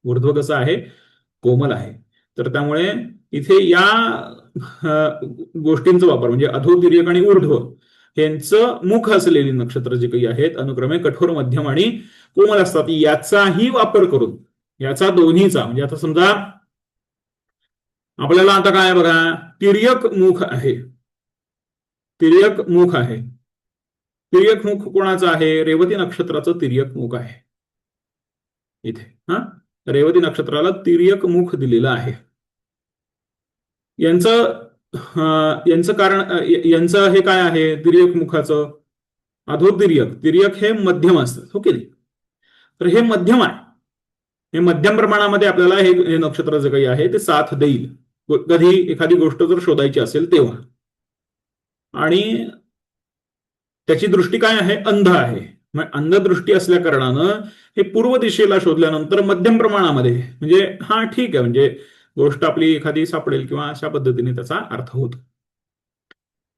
ऊर्ध्व कसं आहे, कोमल आहे. तर त्यामुळे इथे या गोष्टींचा वापर, म्हणजे अधो, तिर्यक आणि ऊर्ध्व यांचं मुख असलेली नक्षत्र जे काही आहेत अनुक्रमे कठोर, मध्यम आणि कोमल असतात. याचाही वापर करून, याचा दोन्हीचा, म्हणजे आता समजा आपल्याला आता काय बघा, तिर्यक मुख आहे. तिर्यक मुख आहे. तिर्यक मुख कोणाचं आहे, रेवती नक्षत्राचं तिर्यक मुख आहे. इथे रेवती नक्षत्राला तिर्यक मुख दिलेलं आहे. यांचं कारण, यांचं हे काय आहे तिर्यक मुखाचं, अधो तिर्यक. तिर्यक हे मध्यम असतं, ओके. तर हे मध्यम आहे. हे मध्यम प्रमाणामध्ये आपल्याला हे नक्षत्र जे काही आहे ते साथ देईल कधी एखादी गोष्ट जर शोधायची असेल तेव्हा. आणि त्याची दृष्टी काय आहे? अंध आहे. मग अंधदृष्टी असल्या कारणानं हे पूर्व दिशेला शोधल्यानंतर मध्यम प्रमाणामध्ये, म्हणजे हा ठीक आहे, म्हणजे गोष्ट आपली एखादी सापडेल किंवा अशा पद्धतीने त्याचा अर्थ होतो.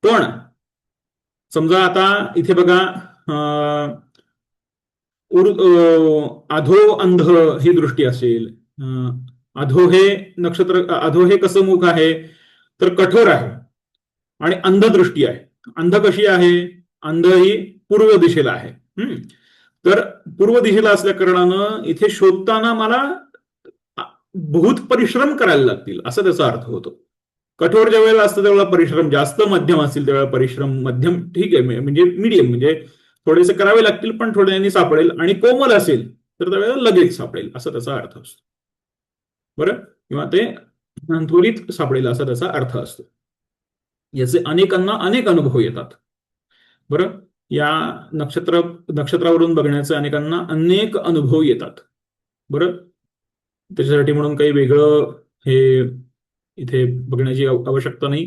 पण समजा आता इथे बघा, अधो अंध ही दृष्टी असेल. अधो हे नक्षत्र, अधो हे कसं मुख आहे? तर कठोर आहे आणि अंधदृष्टी आहे. अंध कशी आहे? अंध ही पूर्व दिशेला आहे. तर पूर्व दिशेला असल्या कारणानं इथे शोधताना मला बहुत परिश्रम करायला लागतील, असा त्याचा अर्थ होतो. कठोर ज्या वेळेला असतं त्यावेळेला परिश्रम जास्त, मध्यम असतील त्यावेळेला परिश्रम मध्यम, ठीक आहे, म्हणजे मीडियम, म्हणजे थोडेसे करावे लागतील पण थोड्याने सापडेल. आणि कोमल असेल तर त्यावेळेला लगेच सापडेल, असा त्याचा अर्थ असतो. बरं, किंवा ते त्वरित सापडेल असा त्याचा अर्थ असतो. याचे अनेकांना अनेक अनुभव येतात. बरं, या नक्षत्रावरून बघण्याचे अनेकांना अनेक अनुभव येतात. बरं, त्याच्यासाठी म्हणून काही वेगळं हे इथे बघण्याची आवश्यकता नाही.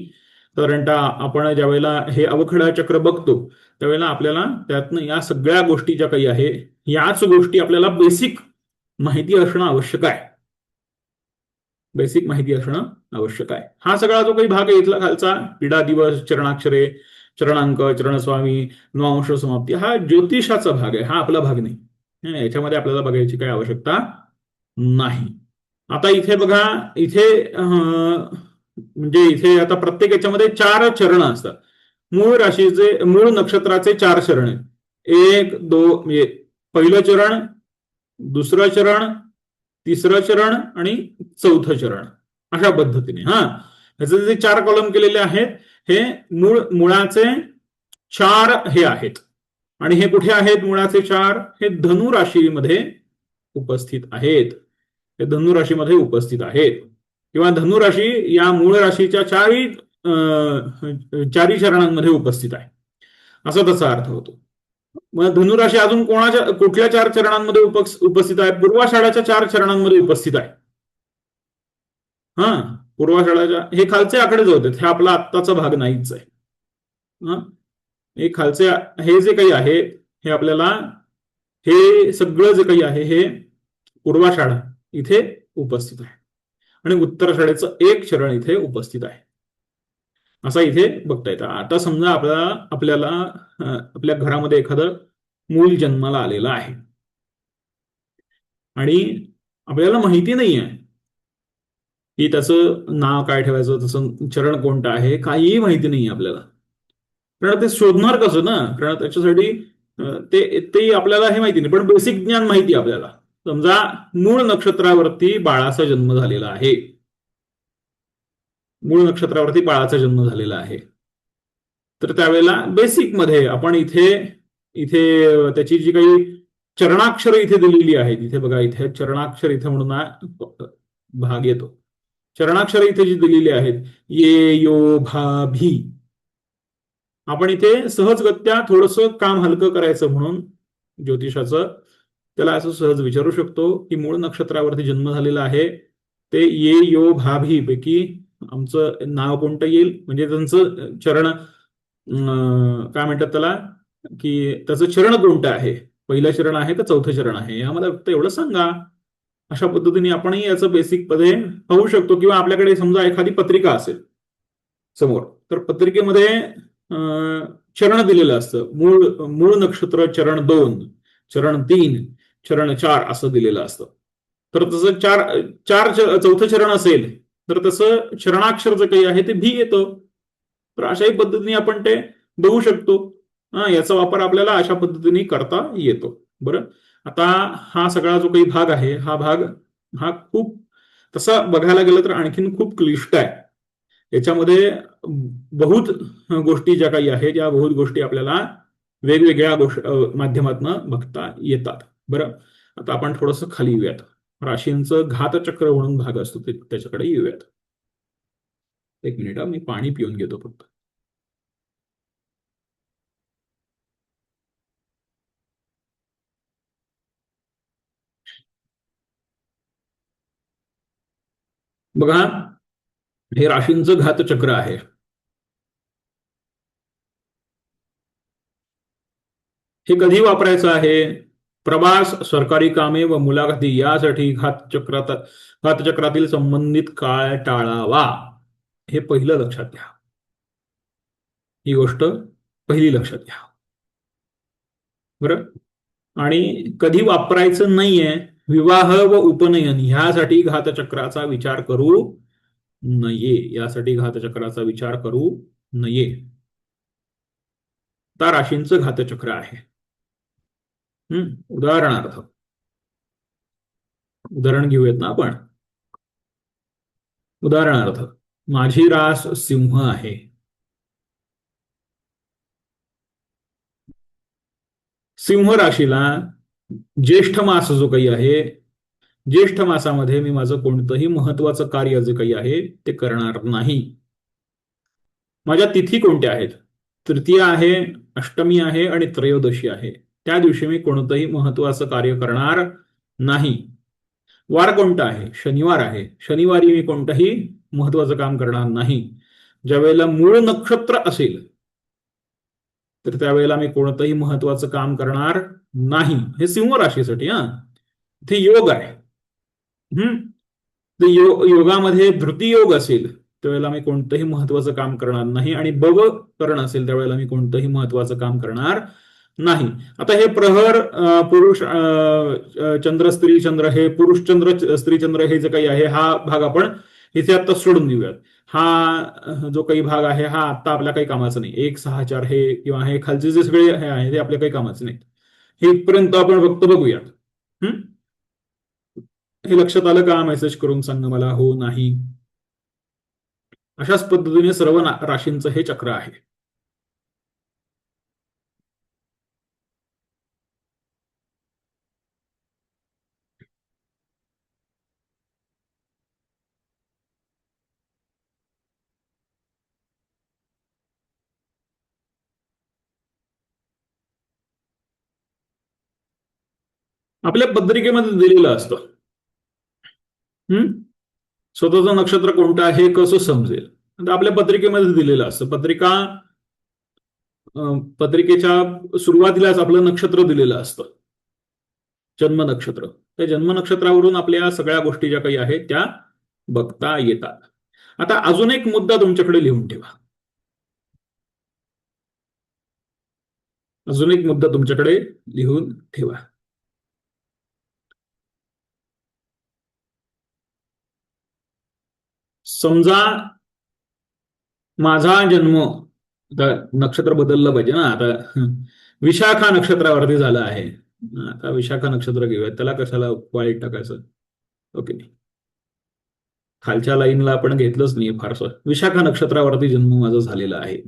साधारणतः आपण ज्या वेळेला हे अवखडा चक्र बघतो त्यावेळेला आपल्याला त्यातनं या सगळ्या गोष्टी ज्या काही आहे, याच गोष्टी आपल्याला बेसिक माहिती असणं आवश्यक आहे. बेसिक माहिती असणं आवश्यक आहे. हा सगळा जो काही भाग आहे इथला खालचा, पीडा दिवस, चरणाक्षरे, चरणांक, चरणस्वामी, नवांश समाप्ती, हा ज्योतिषाचा भाग आहे, हा आपला भाग नाही. याच्यामध्ये आपल्याला बघायची काही आवश्यकता नाही. आता इथे बघा, इथे म्हणजे इथे आता प्रत्येक याच्यामध्ये 4 चरण असतात. मूळ राशीचे, मूळ नक्षत्राचे 4 चरण आहेत. 1, 2, म्हणजे पहिलं चरण, दुसरं चरण, तिसरं चरण आणि चौथं चरण, अशा पद्धतीने. ह्याचे जे 4 कॉलम केलेले आहेत हे मुळाचे 4 हे आहेत. आणि हे कुठे आहेत मुळाचे 4? हे धनु राशीमध्ये उपस्थित आहेत. हे धनु राशीमध्ये उपस्थित आहेत, किंवा धनु राशी या मूळ राशीच्या 4ही चरणांमध्ये उपस्थित आहे, असा त्याचा अर्थ होतो. मग धनुराशी अजून कुठल्या 4 चरणांमध्ये उपस्थित आहे? पूर्वाषाढाच्या 4 चरणांमध्ये उपस्थित आहे. पूर्वाषाढाच्या, हे खालचे आकडे जो होते हे आपला आत्ताचा भाग नाहीच आहे. हे खालचे, हे जे काही आहे हे आपल्याला, हे सगळं जे काही आहे हे पूर्वाषाढा इथे उपस्थित आहे आणि उत्तराषाढेचं 1 चरण इथे उपस्थित आहे, असा इथे बघता येतं. आता समजा आपल्याला आपल्या घरामध्ये एखादं मूल जन्माला आलेलं आहे आणि आपल्याला माहिती नाही आहे की त्याचं नाव काय ठेवायचं, तसं चरण कोणतं आहे, काहीही माहिती नाही आपल्याला. कारण ते शोधणार कसं ना, कारण त्याच्यासाठी ते आपल्याला हे माहिती नाही, पण बेसिक ज्ञान माहिती आपल्याला. समजा मूळ नक्षत्रावरती बाळाचा जन्म झालेला आहे, मूळ नक्षत्रावरती बाळाचा जन्म झालेला आहे, तर त्यावेळेला बेसिक मध्ये आपण इथे इथे त्याची जी काही चरणाक्षर इथे दिलेली आहेत, इथे बघा, इथे चरणाक्षर इथे म्हणून भाग येतो. चरणाक्षर इथे जी दिलेली आहेत, ये यो भा भी, आपण इथे सहजगत्या थोडंसं काम हलकं करायचं म्हणून ज्योतिषाचं त्याला असं सहज विचारू शकतो की मूळ नक्षत्रावरती जन्म झालेला आहे, ते ये यो भा भी पैकी आमचं नाव कोणतं येईल, म्हणजे त्यांचं चरण काय म्हणतात त्याला, की त्याचं चरण कोणतं आहे, पहिलं चरण आहे का चौथं चरण आहे, आम्हाला फक्त एवढं सांगा. अशा पद्धतीने आपणही याचं बेसिक मध्ये पाहू शकतो. किंवा आपल्याकडे समजा एखादी पत्रिका असेल समोर, तर पत्रिकेमध्ये चरण दिलेलं असतं, मूळ मूळ नक्षत्र चरण 2, चरण 3, चरण 4 असं दिलेलं असतं. तर तसं चौथं चरण असेल तर तसं चरणाक्षर जे काही आहे ते भी येतं. तर अशाही पद्धतीने आपण ते बघू शकतो. याचा वापर आपल्याला अशा पद्धतीने करता येतो. बरं, आता हा सगळा जो काही भाग आहे हा खूप, तसा बघायला गेलं तर आणखीन खूप क्लिष्ट आहे. याच्यामध्ये बहुत गोष्टी ज्या काही आहेत या बहुत गोष्टी आपल्याला वेगवेगळ्या माध्यमातून बघता येतात. बरं, आता आपण थोडंसं खाली येऊयात. राशींचं घातचक्र म्हणून भाग असतो त्याच्याकडे येऊयात. एक मिनिट, मी पाणी पिऊन घेतो फक्त. बघा, हे राशींचं घातचक्र आहे. हे कधी वापरायचं आहे? प्रवास, सरकारी कामे व मुलाखती यासाठी घातचक्रातील संबंधित काळ टाळावा. हे पहिलं लक्षात घ्या. ही गोष्ट पहिली लक्षात घ्या. बरं. आणि कधी वापरायचं नाहीये? विवाह व उपनयन ह्यासाठी घातचक्राचा विचार करू नये. यासाठी घातचक्राचा विचार करू नये. आता राशींचं घातचक्र आहे. उदाहरणार्थ उदाहरण घेऊयात ना आपण. उदाहरणार्थ माझी रास सिंह आहे. सिंह राशीला ज्येष्ठ मास जो काही आहे, ज्येष्ठ मासामध्ये मी माझं कोणतंही महत्वाचं कार्य जे काही आहे ते करणार नाही. माझ्या तिथी कोणत्या आहेत? तृतीया आहे, अष्टमी आहे आणि त्रयोदशी आहे. त्या दिवशी मी कोणतंही महत्वाचं कार्य करणार नाही. वार कोणता आहे? शनिवार आहे. शनिवारी मी कोणतंही महत्वाचं काम करणार नाही. ज्यावेळेला मूळ नक्षत्र असेल तर त्यावेळेला मी कोणतंही महत्वाचं काम करणार नाही. हे सिंह राशीसाठी. इथे योग आहे. योगामध्ये धृती योग असेल त्यावेळेला मी कोणतंही महत्वाचं काम करणार नाही. आणि बव करण असेल त्यावेळेला मी कोणतंही महत्वाचं काम करणार नाही. आता हे प्रहर पुरुष चंद्र स्त्री चंद्र, हे पुरुष चंद्र स्त्री चंद्र हे जे काही आहे हा भाग आपण इथे आता सोडून देऊयात. हा जो काही भाग आहे हा आता आपल्या काही कामाचा नाही. 1, 6, 4 हे किंवा हे खालचे जे सगळे हे आहे ते आपल्या काही कामाचे नाहीत. हे इथपर्यंत आपण फक्त बघूयात. हे लक्षात आलं का? मेसेज करून सांगा मला हो नाही. अशाच पद्धतीने सर्व राशींचं हे चक्र आहे. आपल्या पत्रिकेमध्ये दिलेलं असतं. स्वतःचं नक्षत्र कोणतं आहे हे कसं समजेल? आता आपल्या पत्रिकेमध्ये दिलेलं असतं. पत्रिकेच्या सुरुवातीलाच आपलं नक्षत्र दिलेलं असतं, जन्म नक्षत्र. त्या जन्म नक्षत्रावरून आपल्या सगळ्या गोष्टी ज्या काही आहेत त्या बघता येतात. आता अजून एक मुद्दा तुमच्याकडे लिहून ठेवा. अजून एक मुद्दा तुमच्याकडे लिहून ठेवा. समजा माझा जन्म, आता नक्षत्र बदललं पाहिजे ना. आता विशाखा नक्षत्रावरती झालं आहे. आता विशाखा नक्षत्र घेऊया, त्याला कशाला वाईट टाकायचं? ओके, खालच्या लाईनला आपण घेतलंच नाही फारसं. विशाखा नक्षत्रावरती जन्म माझा झालेला आहे.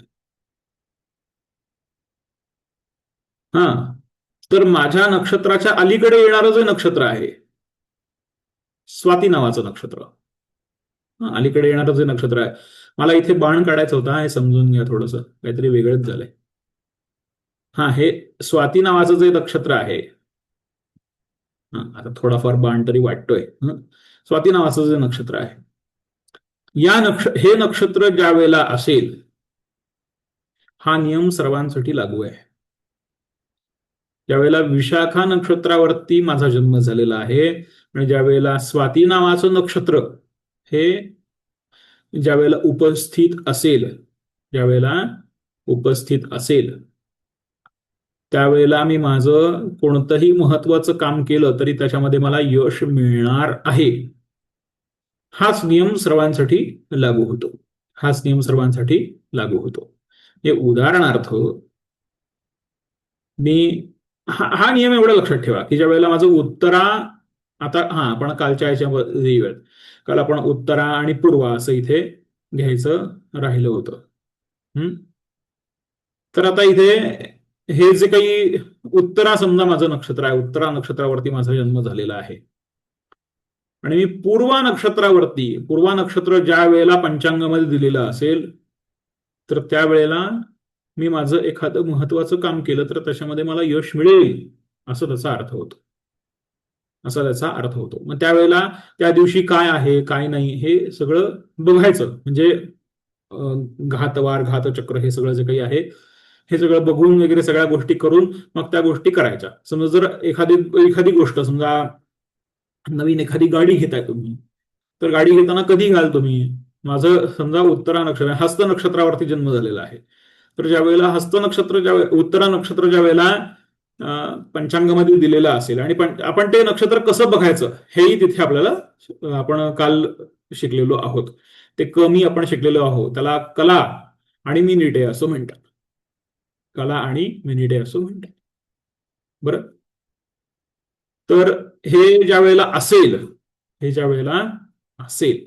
तर माझ्या नक्षत्राच्या अलीकडे येणारं जे नक्षत्र आहे स्वाती नावाचं नक्षत्र, अलीकडे येणारं जे नक्षत्र आहे, मला इथे बाण काढायचं होता, हे समजून घ्या. थोडंसं काहीतरी वेगळंच झालंय. हे स्वाती नावाचं जे नक्षत्र आहे, आता थोडाफार बाण तरी वाटतोय. स्वाती नावाचं जे नक्षत्र आहे, हे नक्षत्र ज्या वेळेला असेल, हा नियम सर्वांसाठी लागू आहे. ज्यावेळेला विशाखा नक्षत्रावरती माझा जन्म झालेला आहे आणि ज्या वेळेला स्वाती नावाचं नक्षत्र हे ज्या वेळेला उपस्थित असेल त्यावेळेला मी माझं कोणतंही महत्वाचं काम केलं तरी त्याच्यामध्ये मला यश मिळणार आहे. हाच नियम सर्वांसाठी लागू होतो. हे उदाहरणार्थ मी हा नियम एवढा लक्षात ठेवा की ज्या वेळेला माझं उत्तरा, आता आपण कालच्या याच्यामध्ये येऊयात. काल आपण उत्तरा आणि पूर्वा असं इथे घ्यायचं राहिलं होतं. तर आता इथे हे जे काही उत्तरा समजा माझं नक्षत्र आहे, उत्तरा नक्षत्रावरती माझा जन्म झालेला आहे आणि मी पूर्वा नक्षत्र ज्या वेळेला पंचांगामध्ये दिलेलं असेल तर त्यावेळेला मी माझं एखादं महत्वाचं काम केलं तर त्याच्यामध्ये मला यश मिळेल असं त्याचा अर्थ होतो. मग त्यावेळेला त्या दिवशी काय आहे काय नाही हे सगळं बघायचं. म्हणजे घातवार, घातचक्र हे सगळं जे काही आहे हे सगळं बघून वगैरे सगळ्या गोष्टी करून मग त्या गोष्टी करायच्या. समजा जर एखादी एखादी गोष्ट, समजा नवीन एखादी गाडी घेताय तुम्ही, तर गाडी घेताना कधी घ्याल तुम्ही? माझं समजा उत्तरा नक्षत्र, हस्त नक्षत्रावरती जन्म झालेला आहे, तर ज्या वेळेला हस्त नक्षत्र, उत्तरा नक्षत्र ज्या वेळेला पंचांगामध्ये दिलेलं असेल आणि आपण ते नक्षत्र कसं बघायचं हेही तिथे आपल्याला आपण काल शिकलेलो आहोत. ते कमी आपण शिकलेलो आहोत. त्याला कला आणि मिनिटे असं म्हणतात. कला आणि मिनिटे असं म्हणतात. बरं, तर हे ज्या वेळेला असेल, हे ज्या वेळेला असेल,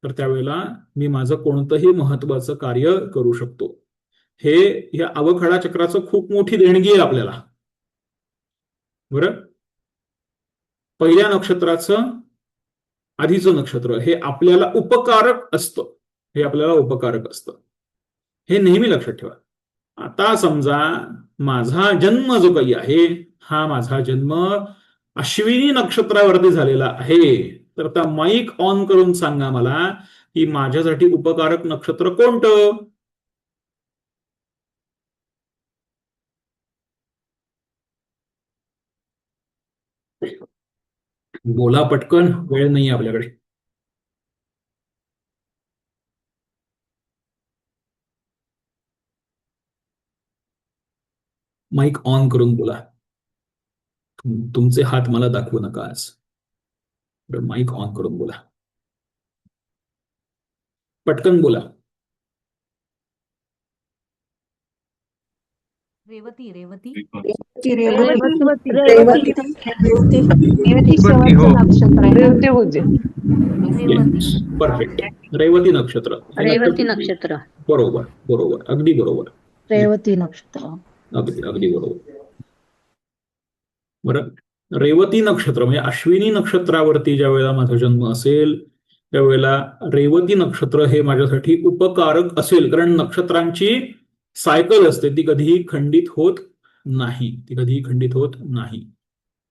तर त्यावेळेला मी माझं कोणतंही महत्वाचं कार्य करू शकतो. हे या अवखडा चक्राचं खूप मोठी देणगी आहे आपल्याला. बरं, पहिल्या नक्षत्राचं आधीचं नक्षत्र हे आपल्याला उपकारक असतं. हे आपल्याला उपकारक असतं, हे नेहमी लक्षात ठेवा. आता समजा माझा जन्म जो काही आहे, हा माझा जन्म अश्विनी नक्षत्रावरती झालेला आहे, तर आता माईक ऑन करून सांगा मला की माझ्यासाठी उपकारक नक्षत्र कोणतं? बोला पटकन, वेळ नाही आपल्याकडे. माईक ऑन करून बोला. तुमचे हात मला दाखवू नका आज. माईक ऑन करून बोला, पटकन बोला. रेवती रेवती रेवती रेवती शेवटचं नक्षत्र आहे. रेवती परफेक्ट. रेवती नक्षत्र. रेवती नक्षत्र. बरोबर बरोबर, अगदी बरोबर. रेवती नक्षत्र. अगदी अगदी बरोबर. बरं, रेवती नक्षत्र म्हणजे अश्विनी नक्षत्रावरती ज्या वेळेला माझा जन्म असेल, त्यावेळेला रेवती नक्षत्र हे माझ्यासाठी उपकारक असेल, कारण नक्षत्रांची सायकल असते, ती कधीही खंडित होत नाही. ती कधीही खंडित होत नाही.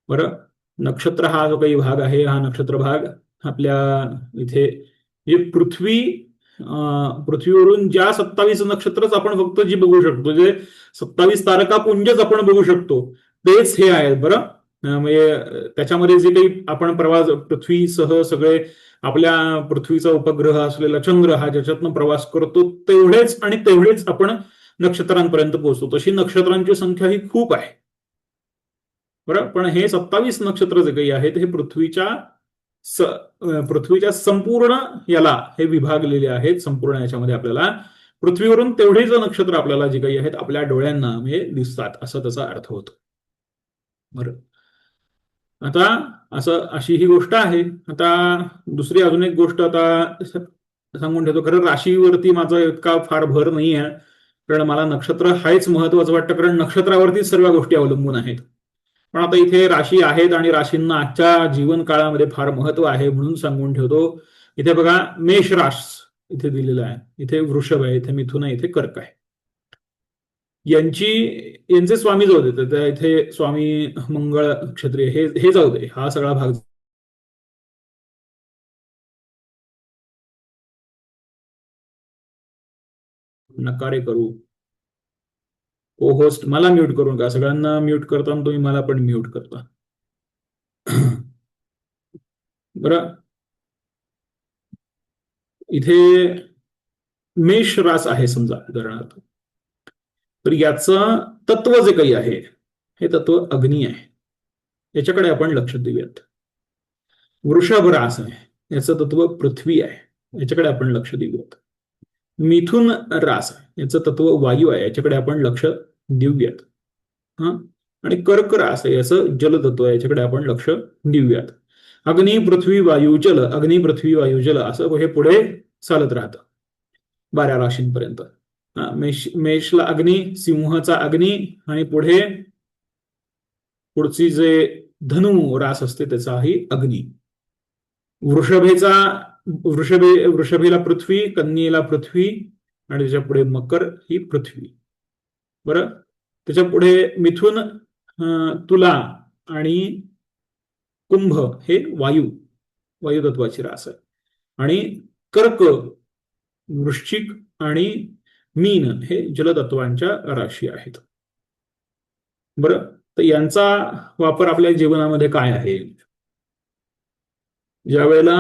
बरं, नक्षत्र हा जो काही भाग आहे, हा नक्षत्र भाग आपल्या इथे पृथ्वीवरून ज्या 27 नक्षत्रच आपण फक्त जी बघू शकतो, जे 27 तारकापुंजच आपण बघू शकतो, तेच हे आहेत. बरं, म्हणजे त्याच्यामध्ये जे काही आपण प्रवास, पृथ्वीसह सगळे आपल्या पृथ्वीचा उपग्रह असलेला चंद्र हा ज्याच्यातनं प्रवास करतो, तेवढेच आणि तेवढेच आपण नक्षत्रांपर्यंत पोहोचतो. तशी नक्षत्रांची संख्या ही खूप आहे. बरं, पण हे 27 नक्षत्र जे काही आहेत, हे पृथ्वीच्या संपूर्ण याला हे विभागलेले आहेत. संपूर्ण याच्यामध्ये आपल्याला पृथ्वीवरून तेवढेच नक्षत्र आपल्याला जे काही आहेत आपल्या डोळ्यांना म्हणजे दिसतात, असा त्याचा अर्थ होतो. बरं, आता अशी ही गोष्ट आहे. आता दुसरी अजून एक गोष्ट आता सांगून ठेवतो. खरं राशीवरती माझा इतका फार भर नाही आहे, कारण मला नक्षत्र हाच महत्वाचं वाटतं, कारण नक्षत्रावरतीच सर्व गोष्टी अवलंबून आहेत. पण आता इथे राशी आहेत आणि राशींना आजच्या जीवन काळामध्ये फार महत्व आहे, म्हणून सांगून ठेवतो. इथे बघा, मेष रास इथे दिलेला आहे, इथे वृषभ आहे, इथे मिथुन आहे, इथे कर्क आहे. यांचे स्वामी जाऊ दे, इथे स्वामी मंगळ क्षत्रिय हे जाऊ दे, हा सगळा भाग नकारे करू. को होस्ट मला म्यूट करू नका. सगळ्यांना म्यूट करता, तुम्ही मला पण म्यूट करता. बरं, इथे मेष रास आहे समजा उदाहरणार्थ, तर याचं तत्व जे काही आहे, हे तत्व अग्नी आहे. याच्याकडे आपण लक्ष देऊयात. वृषभ रास आहे, याचं तत्व पृथ्वी आहे, याच्याकडे आपण लक्ष देऊयात. मिथुन रास आहे, याचं तत्व वायू आहे, याच्याकडे आपण लक्ष देऊयात. आणि कर्क रास आहे, याचं जलतत्व आहे, याच्याकडे आपण लक्ष देऊयात. अग्नी पृथ्वी वायू जल, अग्नी पृथ्वी वायू जल, असं हे पुढे चालत राहतं 12 राशींपर्यंत. मेषला अग्नी, सिंहचा अग्नी, आणि पुढची जे धनु रास असते त्याचाही अग्नी. वृषभेला पृथ्वी, कन्येला पृथ्वी, आणि त्याच्या पुढे मकर ही पृथ्वी. बरं, त्याच्या पुढे मिथुन, तुला आणि कुंभ हे वायू तत्वाची रास आहे. आणि कर्क, वृश्चिक आणि मीन हे जलतत्वांच्या राशी आहेत. बरं, तर यांचा वापर आपल्या जीवनामध्ये काय आहे? ज्यावेळेला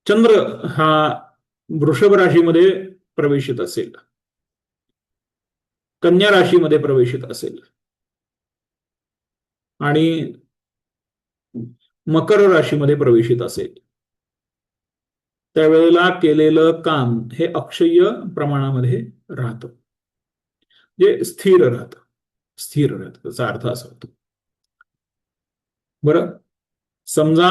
चंद्र हा वृषभ राशीमध्ये प्रवेशित असेल, कन्या राशीमध्ये प्रवेशित असेल आणि मकर राशीमध्ये प्रवेशित असेल, त्यावेळेला केलेलं काम हे अक्षय्य प्रमाणामध्ये राहतं, जे स्थिर राहतं. स्थिर राहतं त्याचा अर्थ असा होतो. बरं, समजा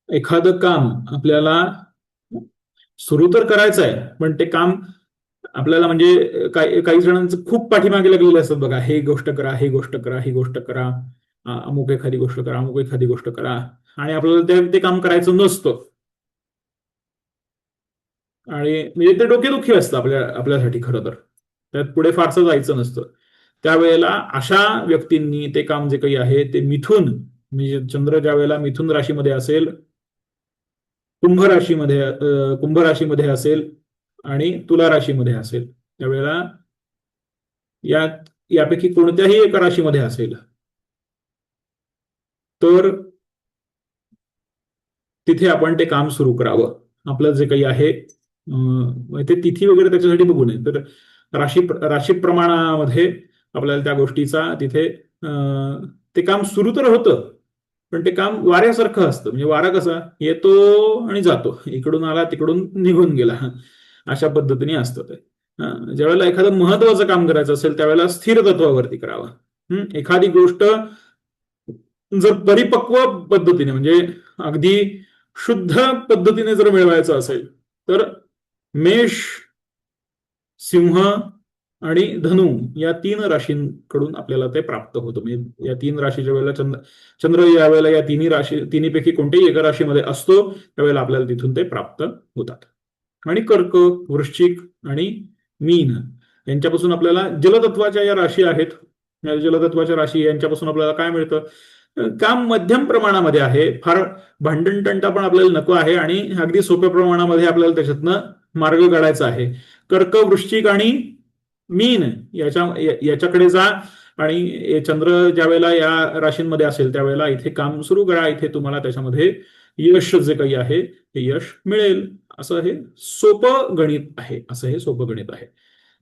एखादं काम आपल्याला सुरू तर करायचं आहे, पण ते काम आपल्याला म्हणजे काही जणांचं खूप पाठीमागे लागलेलं असतात बघा, हे गोष्ट करा, ही गोष्ट करा, ही गोष्ट करा, अमुक एखादी गोष्ट करा, अमुक एखादी गोष्ट करा, आणि आपल्याला ते काम करायचं नसतं आणि म्हणजे ते डोकेदुखी असतं आपल्यासाठी. खरं तर त्यात पुढे फारसं जायचं नसतं. त्यावेळेला अशा व्यक्तींनी ते काम जे काही आहे ते मिथुन, म्हणजे चंद्र ज्या वेळेला मिथुन राशीमध्ये असेल, कुंभ राशीमध्ये असेल आणि तुला राशीमध्ये असेल, त्यावेळेला यापैकी कोणत्याही एका राशीमध्ये असेल तर तिथे आपण ते काम सुरू करावं. आपलं जे काही आहे ते तिथी वगैरे त्याच्यासाठी बघू नये, तर राशी प्रमाणामध्ये आपल्याला त्या गोष्टीचा तिथे ते काम सुरू तर होतं, पण ते काम वाऱ्यासारखं असतं. म्हणजे वारा कसा येतो आणि जातो, इकडून आला तिकडून निघून गेला, अशा पद्धतीने असतं ते. ज्यावेळेला एखादं महत्वाचं काम करायचं असेल त्यावेळेला स्थिर तत्वावरती करावं. एखादी गोष्ट जर परिपक्व पद्धतीने म्हणजे अगदी शुद्ध पद्धतीने जर मिळवायचं असेल तर मेष, सिंह आणि धनु या 3 राशींकडून आपल्याला ते प्राप्त होतं. म्हणजे या 3 राशीच्या वेळेला चंद्र या वेळेला या तिन्हीपैकी कोणत्याही एका राशीमध्ये असतो त्यावेळेला आपल्याला तिथून ते प्राप्त होतात. आणि कर्क, वृश्चिक आणि मीन यांच्यापासून आपल्याला जलतत्वाच्या या राशी आहेत. या जलतत्वाच्या राशी यांच्यापासून आपल्याला काय मिळतं? काम मध्यम प्रमाणामध्ये आहे, फार भांडणतंटा पण आपल्याला नको आहे आणि अगदी सोप्या प्रमाणामध्ये आपल्याला त्याच्यातनं मार्ग काढायचा आहे. कर्क, वृश्चिक आणि मीन याच्याकडे जा आणि चंद्र ज्या वेळेला या राशींमध्ये असेल त्यावेळेला इथे काम सुरू करा. इथे तुम्हाला त्याच्यामध्ये यश जे काही आहे ते यश मिळेल. असं हे सोपं गणित आहे.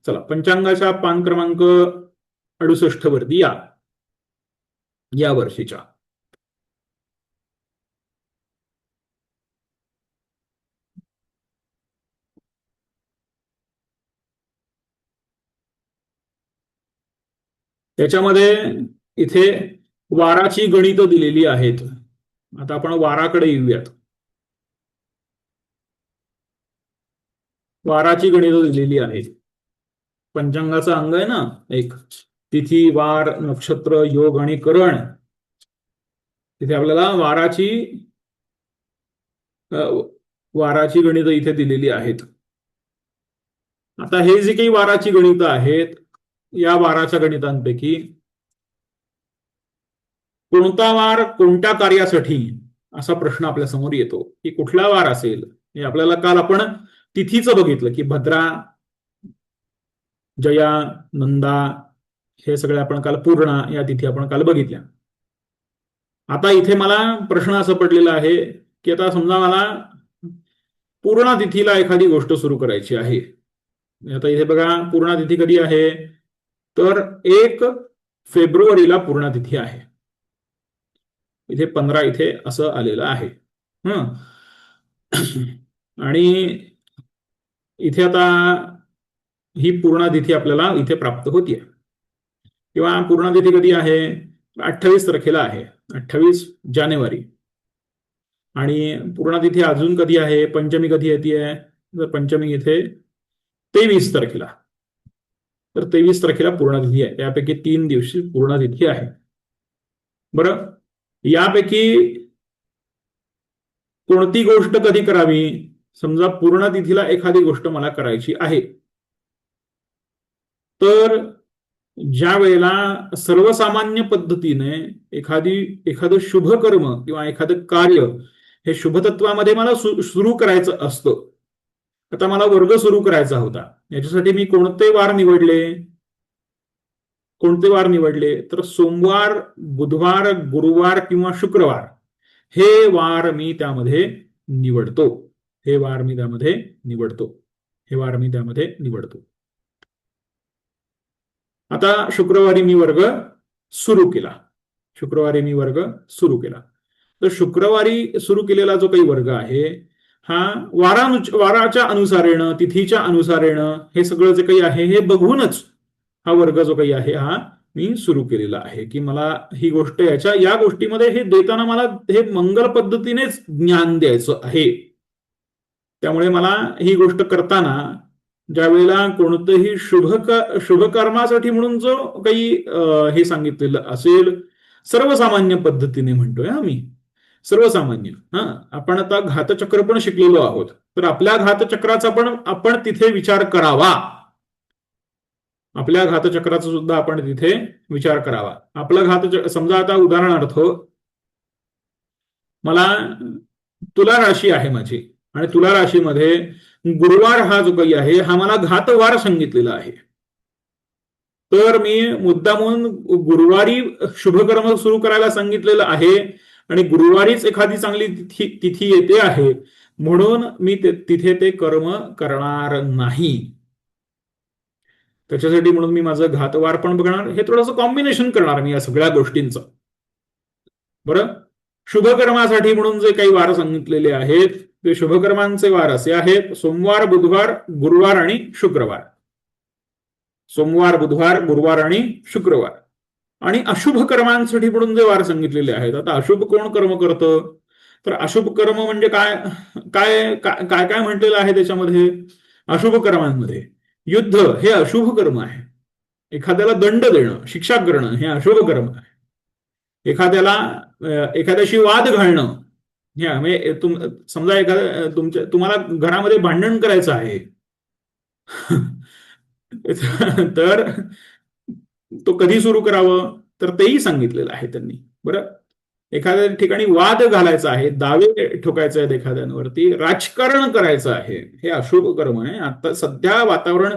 चला, पंचांगाच्या पान क्रमांक 68 वरती या वर्षीच्या. त्याच्यामध्ये इथे वाराची गणितं दिलेली आहेत. आता आपण वाराकडे येऊयात. वाराची गणितं दिलेली आहेत. पंचांगाचा अंग आहे ना एक, तिथी, वार, नक्षत्र, योग आणि करण. तिथे आपल्याला वाराची गणितं इथे दिलेली आहेत. आता हे जे काही वाराची गणितं आहेत, या वाराच्या गणितांपैकी कोणता वार कोणत्या कार्यासाठी असा प्रश्न आपल्या समोर येतो की कुठला वार असेल. हे आपल्याला काल आपण तिथीचं बघितलं की भद्रा, जया, नंदा हे सगळे आपण काल, पूर्णा या तिथी आपण काल बघितल्या. आता इथे मला प्रश्न असा पडलेला आहे की आता समजा मला पूर्णा तिथीला एखादी गोष्ट सुरू करायची आहे. आता इथे बघा, पूर्णा तिथी कधी आहे तर 1 फेब्रुवारीला पूर्णा तिथी आहे. इथे 15 इथे असं आलेलं आहे. आणि इथे आता ही पूर्णा तिथी आपल्याला इथे प्राप्त होतीये. किंवा पूर्णा तिथी कधी आहे? 28 तारखेला आहे, 28 जानेवारी. आणि पूर्णा तिथी अजून कधी आहे? पंचमी कधी येते? तर पंचमी इथे 23 तारखेला. तर 23 तारखेला पूर्णा तिथी आहे. यापैकी 3 दिवशी पूर्णा तिथी आहे. बरं, यापैकी कोणती गोष्ट कधी करावी? समजा पूर्णा तिथीला एखादी गोष्ट मला करायची आहे, तर ज्या वेळेला सर्वसामान्य पद्धतीने एखादं शुभ कर्म किंवा एखादं कार्य हे शुभतत्वामध्ये मला सुरू करायचं असतं, आता मला वर्ग सुरू करायचा होता. याच्यासाठी मी कोणते वार निवडले? कोणते वार निवडले? तर सोमवार, बुधवार, गुरुवार किंवा शुक्रवार हे वार मी त्यामध्ये निवडतो. हे वार मी त्यामध्ये निवडतो. हे वार मी त्यामध्ये निवडतो. आता शुक्रवारी मी वर्ग सुरू केला. शुक्रवारी मी वर्ग सुरू केला. तर शुक्रवारी सुरू केलेला जो काही वर्ग आहे हा वाराच्या अनुसारेनं, तिथीच्या अनुसारेनं हे सगळं जे काही आहे हे बघूनच हा वर्ग जो काही आहे हा मी सुरू केलेला आहे. की मला ही गोष्ट या गोष्टीमध्ये हे देताना मला हे मंगल पद्धतीनेच ज्ञान द्यायचं आहे. त्यामुळे मला ही गोष्ट करताना ज्या वेळेला कोणतंही शुभकर्मासाठी म्हणून जो काही हे सांगितलेलं असेल, सर्वसामान्य पद्धतीने म्हणतोय आम्ही, सर्वसामान्य. आपण आता घातचक्र पण शिकलेलो आहोत, तर आपल्या घातचक्राचा पण आपण तिथे विचार करावा. आपल्या घातचक्राचा सुद्धा आपण तिथे विचार करावा. आपलं घातचक्र समजा आता उदाहरणार्थ मला तुला राशी आहे माझी, आणि तुला राशीमध्ये गुरुवार हा जो काही आहे हा मला घातवार सांगितलेला आहे. तर मी मुद्दामून गुरुवारी शुभकर्म सुरू करायला सांगितलेलं आहे आणि गुरुवारीच एखादी चांगली तिथी येते आहे म्हणून मी तिथे ते कर्म करणार नाही. त्याच्यासाठी म्हणून मी माझं घातवार पण बघणार. हे थोडंसं कॉम्बिनेशन करणार मी या सगळ्या गोष्टींचं. बरं, शुभकर्मासाठी म्हणून जे काही वार सांगितलेले आहेत ते शुभकर्मांचे वार असे आहेत: सोमवार, बुधवार, गुरुवार आणि शुक्रवार. सोमवार, बुधवार, गुरुवार आणि शुक्रवार. आणि अशुभ कर्मांसाठी म्हणून जे वार सांगितलेले आहेत. आता अशुभ कोण कर्म करतं? तर अशुभ कर्म म्हणजे काय काय काय काय म्हटलेलं आहे त्याच्यामध्ये? अशुभ कर्मांमध्ये युद्ध हे अशुभ कर्म आहे. एखाद्याला दंड देणं, शिक्षा करणं हे अशुभ कर्म आहे. एखाद्याशी वाद घालणं, समजा तुम्हाला घरामध्ये भांडण करायचं आहे तर तो कधी सुरू करावं तर तेही सांगितलेलं आहे त्यांनी. बरं, एखाद्या ठिकाणी वाद घालायचा आहे, दावे ठोकायचे आहेत एखाद्यांवरती, राजकारण करायचं आहे, हे अशुभ कर्म आहे. आता सध्या वातावरण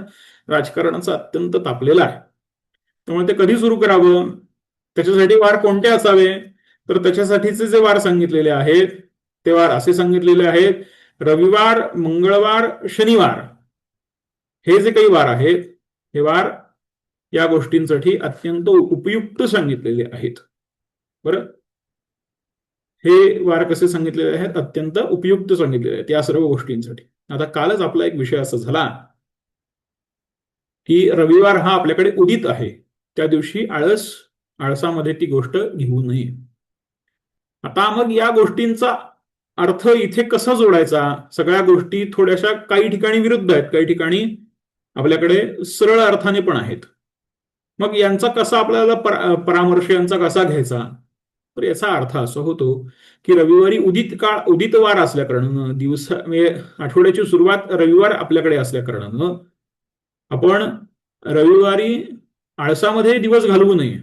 राजकारणाचं अत्यंत तापलेलं आहे. त्यामुळे ते कधी सुरू करावं, त्याच्यासाठी वार कोणते असावे? तर त्याच्यासाठीचे जे वार सांगितलेले आहेत ते वार असे सांगितलेले आहेत: रविवार, मंगळवार, शनिवार हे जे काही वार आहेत हे वार या गोष्टींसाठी अत्यंत उपयुक्त सांगितलेले आहेत. बरं, हे वार कसे सांगितलेले आहेत? अत्यंत उपयुक्त सांगितलेले आहेत या सर्व गोष्टींसाठी. आता कालच आपला एक विषय असा झाला की रविवार हा आपल्याकडे उदित आहे, त्या दिवशी आळसामध्ये ती गोष्ट घेऊ नये. आता मग या गोष्टींचा अर्थ इथे कसा जोडायचा? सगळ्या गोष्टी थोड्याशा काही ठिकाणी विरुद्ध आहेत, काही ठिकाणी आपल्याकडे सरळ अर्थाने पण आहेत. मग यांचा कसा आपल्याला परामर्श यांचा कसा घ्यायचा? तर याचा अर्थ असा होतो की रविवारी उदित वार असल्या कारणानं, आठवड्याची सुरुवात रविवार आपल्याकडे असल्या कारणानं आपण रविवारी आळसामध्ये दिवस घालवू नये.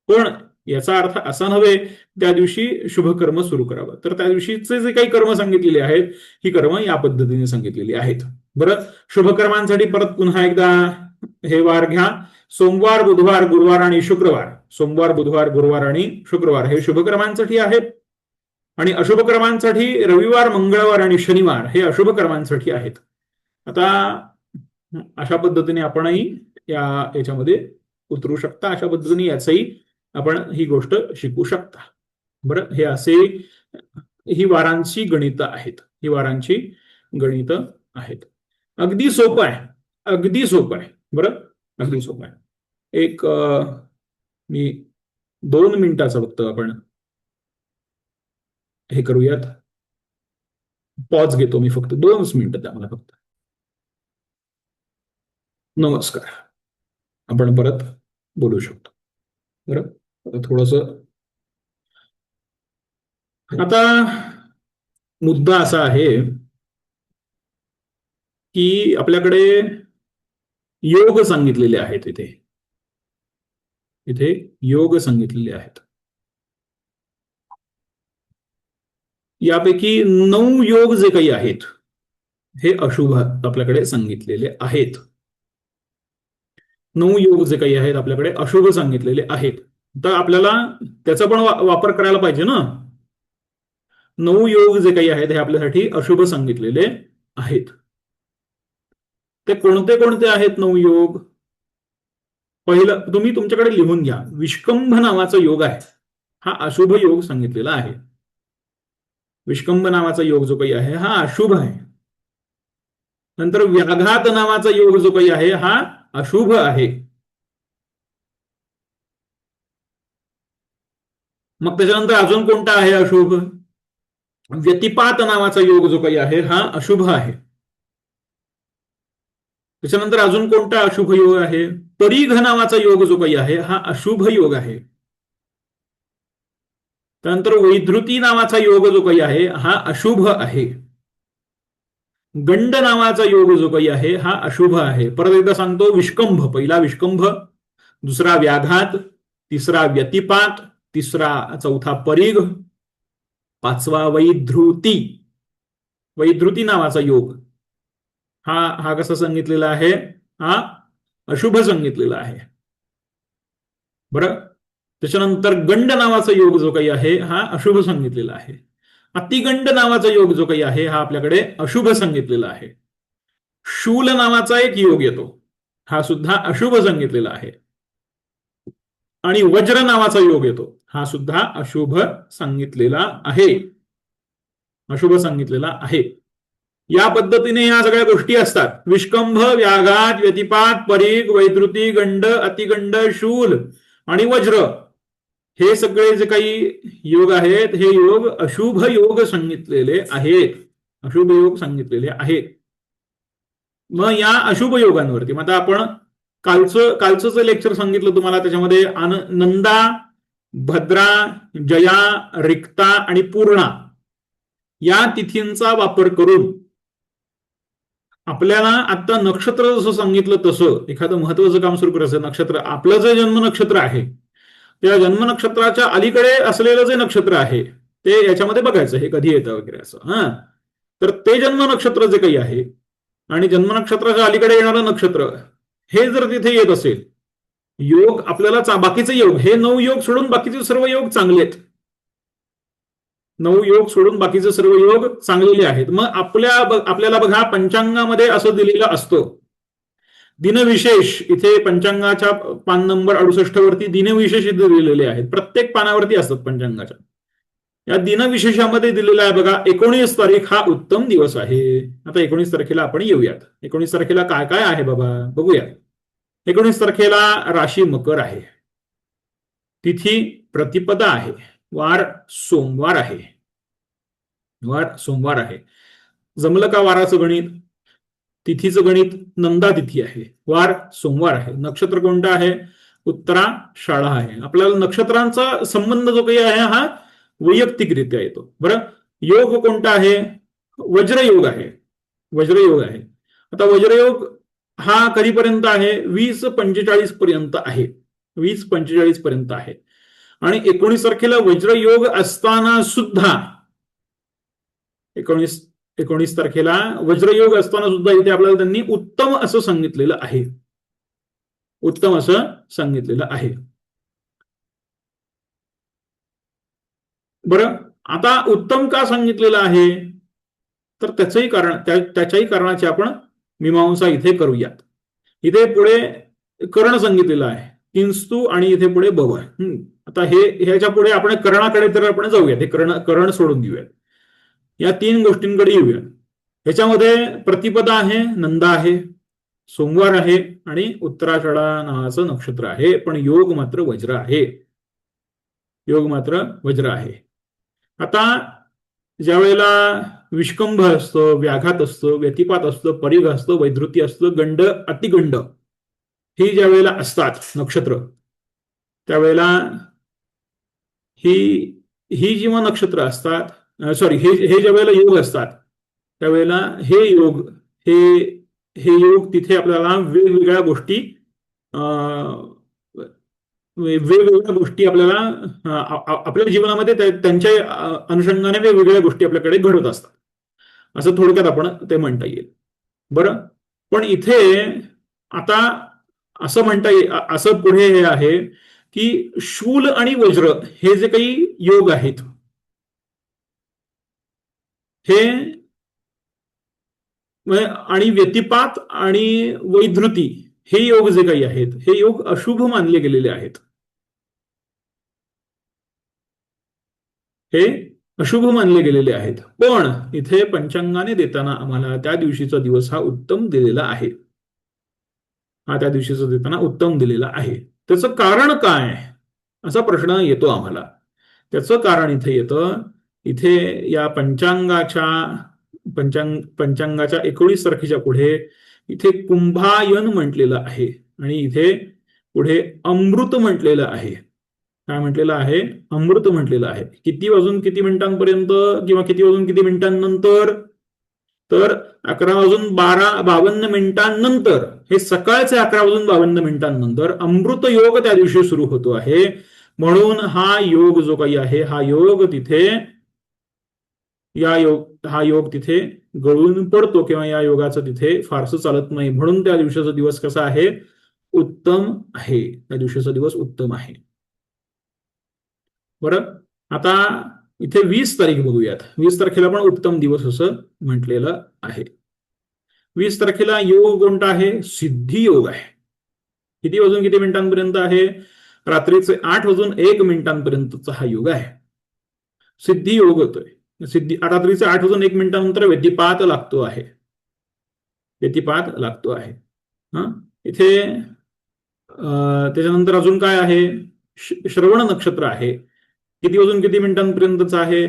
पण याचा अर्थ असा नव्हे त्या दिवशी शुभकर्म सुरू करावं. तर त्या दिवशीचे जे काही कर्म सांगितलेले आहेत ही कर्म या पद्धतीने सांगितलेली आहेत. बरं, शुभकर्मांसाठी परत पुन्हा एकदा हे वार घ्या: सोमवार, बुधवार, गुरुवार आणि शुक्रवार. सोमवार, बुधवार, गुरुवार आणि शुक्रवार हे शुभकर्मांसाठी आहेत. आणि अशुभ कर्मांसाठी रविवार, मंगळवार आणि शनिवार हे अशुभ कर्मांसाठी आहेत. आता अशा पद्धतीने आपणही याच्यामध्ये उतरू शकता. अशा पद्धतीने याचही आपण ही गोष्ट शिकू शकता. बरं, हे असे ही वारांची गणित आहेत. ही वारांची गणित आहेत. अगदी सोपं आहे, अगदी सोपं आहे. बरं, अगदी सोपं आहे. एक मी 2 मिनिटाचं फक्त आपण हे करूयात. पॉज घेतो मी, फक्त 2 मिनिटं द्या मला फक्त. नमस्कार, आपण परत बोलू शकतो. बरं, थोडस आता मुद्दा असा आहे की आपल्याकडे योग सांगितलेले आहेत. इथे योग सांगितलेले आहेत. यापैकी 9 योग जे काही आहेत हे अशुभ आपल्याकडे सांगितलेले आहेत. 9 योग जे काही आहेत आपल्याकडे अशुभ सांगितलेले आहेत. तर आपल्याला त्याचा पण वापर करायला पाहिजे ना. 9 योग जे काही आहेत हे आपल्यासाठी अशुभ सांगितलेले आहेत. ते कोणते कोणते आहेत 9 योग? पहिलं तुम्ही तुमच्याकडे लिहून घ्या. विष्कंभ नावाचा योग आहे, हा अशुभ योग सांगितलेला आहे. विष्कंभ नावाचा योग जो काही आहे हा अशुभ आहे. नंतर व्याघात नावाचा योग जो काही आहे हा अशुभ आहे. मग त्याच्यानंतर अजून कोणता आहे अशुभ? व्यतिपात नावाचा योग जो काही आहे हा अशुभ आहे. त्याच्यानंतर अजून कोणता अशुभ योग आहे? परीघ नावाचा योग जो काही आहे हा अशुभ योग आहे. त्यानंतर वैधृती नावाचा योग जो काही आहे हा अशुभ आहे. गंड नावाचा योग जो काही आहे हा अशुभ आहे. परत एकदा सांगतो, विष्कंभ, पहिला विष्कंभ, दुसरा व्याघात, तिसरा व्यतिपात, चौथा परीघ, पाचवा वैधृती. वैधृती नावाचा योग हा कसा सांगितलेला आहे? हा अशुभ सांगितलेला आहे. बरं. त्याच्यानंतर गंड नावाचा योग जो काही आहे हा अशुभ सांगितलेला आहे. अतिगंड नावाचा योग जो काही आहे हा आपल्याकडे अशुभ सांगितलेला आहे. शूल नावाचा एक योग येतो, हा सुद्धा अशुभ सांगितलेला आहे. आणि वज्र नावाचा योग येतो, हा सुद्धा अशुभ सांगितलेला आहे. अशुभ सांगितलेला आहे. या पद्धतीने या सगळ्या गोष्टी असतात. विष्कंभ, व्याघात, व्यतिपात, परीघ, वैधृती, गंड, अतिगंड, शूल आणि वज्र, हे सगळे जे काही योग आहेत हे योग अशुभ योग सांगितलेले आहेत. अशुभ योग सांगितलेले आहेत. मग या अशुभ योगांवरती मग आता आपण कालचं जे लेक्चर सांगितलं तुम्हाला त्याच्यामध्ये नंदा, भद्रा, जया, रिक्ता आणि पूर्णा या तिथींचा वापर करून आपल्याला आता नक्षत्र जसं सांगितलं तसं एखादं महत्वाचं काम सुरू करायचं. नक्षत्र, आपलं जे जन्म नक्षत्र आहे त्या जन्म नक्षत्राच्या अलीकडे असलेलं जे नक्षत्र आहे ते याच्यामध्ये बघायचं, हे कधी येतं वगैरे असं. तर ते जन्म नक्षत्र जे काही आहे आणि जन्म नक्षत्राच्या अलीकडे येणारं नक्षत्र हे जर तिथे येत असेल, योग आपल्याला बाकीचे योग, हे 9 योग सोडून बाकीचे सर्व योग चांगले आहेत. 9 योग सोडून बाकीचे सर्व योग चांगलेले आहेत. मग आपल्याला बघा पंचांगामध्ये असं दिलेलं असतं, दिनविशेष. इथे पंचांगाच्या पान नंबर 68 वरती दिनविशेष इथे दिलेले आहेत. प्रत्येक पानावरती असतात पंचांगाच्या. या दिनविशेषामध्ये दिलेला आहे बघा, 19 तारीख हा उत्तम दिवस आहे. आता 19 तारखेला आपण येऊयात. 19 तारखेला काय काय आहे बाबा बघूया. 19 तारखेला राशी मकर आहे, तिथी प्रतिपदा आहे, वार सोमवार आहे. वार सोमवार आहे. जमलं का वाराचं गणित? तिथीचं गणित नंदा तिथी आहे, वार सोमवार आहे. नक्षत्र कोणतं आहे? उत्तराषाढा आहे. आपल्याला नक्षत्रांचा संबंध जो काही आहे हा वैयक्तिकरित्या येतो. बरं. योग कोणता आहे? वज्रयोग आहे. वज्रयोग आहे. आता वज्रयोग हा कधीपर्यंत आहे? 20:45 पर्यंत आहे. 20:45 पर्यंत आहे. आणि 19 तारखेला वज्रयोग असताना सुद्धा 19 तारखेला वज्रयोग असताना सुद्धा इथे आपल्याला त्यांनी उत्तम असं सांगितलेलं आहे. उत्तम असं सांगितलेलं आहे. बरं. आता उत्तम का सांगितलेलं आहे? तर त्याचंही कारण, त्याच्याही कारणाची आपण मीमांसा इथे करूयात. इथे पुढे कर्ण सांगितलेलं आहे, किंस्तु, आणि इथे पुढे बव. आता ह्याच्या पुढे आपण कर्णाकडे तर आपण जाऊयात, हे कर्ण सोडून देऊयात. या 3 गोष्टींकडे येऊयात. ह्याच्यामध्ये प्रतिपदा आहे, नंदा आहे, सोमवार आहे आणि उत्तराषाढा नावाचं नक्षत्र आहे. पण योग मात्र वज्र आहे. योग मात्र वज्र आहे. आता ज्या वेळेला विष्कंभ असतं, व्याघात असतं, व्यतिपात असतं, परीघ असतं, वैधृती असतं, गंड, अतिगंड ही ज्या वेळेला असतात नक्षत्र, त्यावेळेला ही जेव्हा नक्षत्र असतात, हे ज्या वेळेला योग असतात त्यावेळेला हे योग तिथे आपल्याला वेगवेगळ्या गोष्टी आपल्याला आपल्या जीवनामध्ये त्यांच्या अनुषंगाने वेगवेगळ्या गोष्टी आपल्याकडे घडत असतात. असं थोडक्यात आपण ते म्हणता येईल. बरं, पण इथे आता असं म्हणता येईल, असं पुढे हे आहे की शूल आणि वज्र हे जे काही योग आहेत हे आणि व्यतिपात आणि वैधृती हे योग जे काही आहेत हे योग अशुभ मानले गेलेले आहेत. हे अशुभ मानले गेलेले आहेत. पण इथे पंचांगाने देताना आम्हाला त्या दिवशीचा दिवस हा उत्तम दिलेला आहे. हा त्या दिवशीचा देताना उत्तम दिलेला आहे. त्याचं कारण काय असा प्रश्न येतो आम्हाला. त्याचं कारण इथे येतं, इथे या पंचांगाच्या 19 तारखेच्या पुढे इथे कुंभायन म्हटलेलं आहे आणि इथे पुढे अमृत म्हटलेलं आहे. काय म्हटलेलं आहे? अमृत म्हटलेलं आहे. किती वाजून किती मिनिटांपर्यंत किंवा किती वाजून किती मिनिटांनंतर? तर 11:52 हे सकाळचे 11:52 अमृत योग त्या दिवशी सुरू होतो आहे. म्हणून हा योग जो काही आहे हा योग तिथे हा योग तिथे गळून पडतो किंवा या योगाचं तिथे फारसं चालत नाही. म्हणून त्या दिवसाचा दिवस कसा आहे? उत्तम आहे. त्या दिवसाचा दिवस उत्तम आहे. बरं, आता इथे 20 तारीख बघूयात. 20 तारखेला पण उत्तम दिवस असं म्हटलेलं आहे. 20 तारखेला योग कोणता आहे? सिद्धी योग आहे. किती वाजून किती मिनिटांपर्यंत आहे? रात्रीचे 8:01 हा योग आहे. सिद्धी योग होतोय. रात्रीचे 8:01 व्यतिपात लागतो आहे. व्यतिपात लागतो आहे. इथे त्याच्यानंतर अजून काय आहे? श्रवण नक्षत्र आहे. किती वाजून किती मिनिटांपर्यंतच आहे?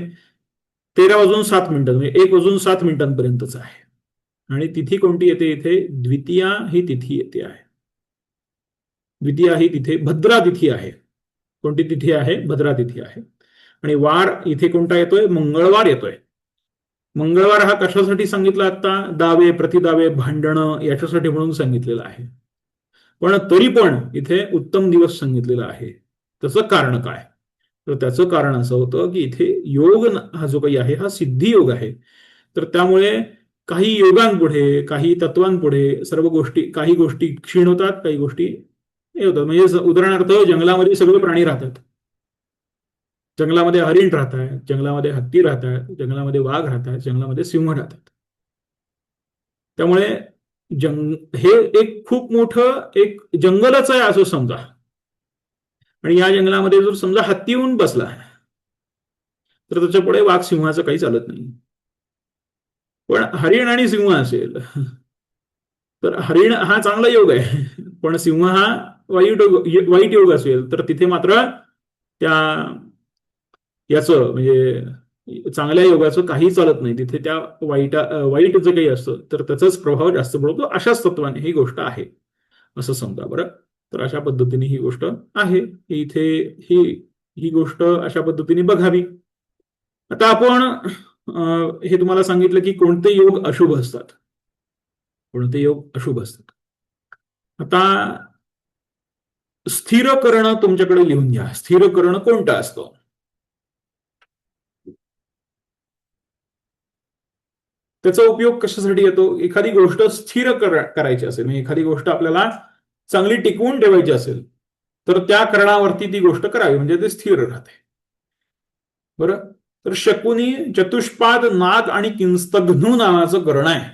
13:07 म्हणजे 1:07 आहे. आणि तिथी कोणती येते इथे? द्वितीया ही तिथी येते आहे. द्वितीया ही तिथे भद्रा तिथी आहे. कोणती तिथी आहे? भद्रा तिथी आहे. आणि वार इथे कोणता येतोय? मंगळवार येतोय. मंगळवार हा कशासाठी सांगितला? आता दावे प्रतिदावे भांडणं याच्यासाठी म्हणून सांगितलेलं आहे. पण तरी पण इथे उत्तम दिवस सांगितलेला आहे. त्याचं कारण काय? तर त्याचं कारण असं होतं की इथे योग हा जो काही आहे हा सिद्धी योग आहे. तर त्यामुळे काही योगांपुढे काही तत्वांपुढे सर्व गोष्टी, काही गोष्टी क्षीण होतात, काही गोष्टी हे होतात. म्हणजे उदाहरणार्थ जंगलामध्ये सगळे प्राणी राहतात. जंगलामध्ये हरिण राहत आहे, जंगलामध्ये हत्ती राहत आहे, जंगलामध्ये वाघ राहत आहे, जंगलामध्ये सिंह राहतात. त्यामुळे हे एक खूप मोठं एक जंगलच आहे असं समजा. आणि या जंगलामध्ये जर समजा हत्ती येऊन बसला तर त्याच्या पुढे वाघ सिंहाचं काही चालत नाही. पण हरिण आणि सिंह असेल तर हरिण हा चांगला योग आहे, पण सिंह हा वाईट योग असेल तर तिथे मात्र त्या याचं म्हणजे चांगल्या योगाचं काही चालत नाही. तिथे त्या वाईट जे काही असतं तर त्याचाच प्रभाव जास्त पडतो. अशाच तत्वाने ही गोष्ट आहे असं समजा. बरं, तर अशा पद्धतीने ही गोष्ट आहे. इथे ही गोष्ट अशा पद्धतीने बघावी. आता आपण हे तुम्हाला सांगितलं की कोणते योग अशुभ असतात. कोणते योग अशुभ असतात. आता स्थिरकरण तुमच्याकडे लिहून घ्या. स्थिरकरण कोणता असतो? त्याचा उपयोग कशासाठी येतो? एखादी गोष्ट स्थिर करायची असेल, म्हणजे एखादी गोष्ट आपल्याला चांगली टिकवून ठेवायची असेल तर त्या करणावरती ती गोष्ट करावी, म्हणजे ते स्थिर राहते. बरं, तर शकुनी, चतुष्पाद, नाग आणि किंस्तघ्नू नावाचं करण आहे.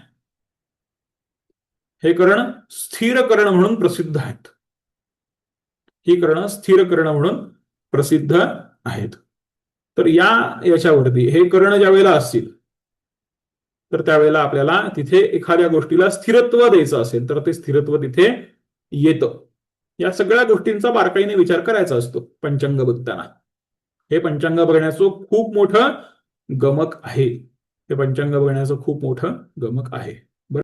हे करण स्थिर करण म्हणून प्रसिद्ध आहेत. ही करण स्थिर करण म्हणून प्रसिद्ध आहेत. तर याच्यावरती हे करण ज्या वेळेला असतील तर त्यावेळेला आपल्याला तिथे एखाद्या गोष्टीला स्थिरत्व द्यायचं असेल तर ते स्थिरत्व तिथे येतं. या सगळ्या गोष्टींचा बारकाईने विचार करायचा असतो पंचांग बघताना. हे पंचांग बघण्याचं खूप मोठं गमक आहे. हे पंचांग बघण्याचं खूप मोठं गमक आहे.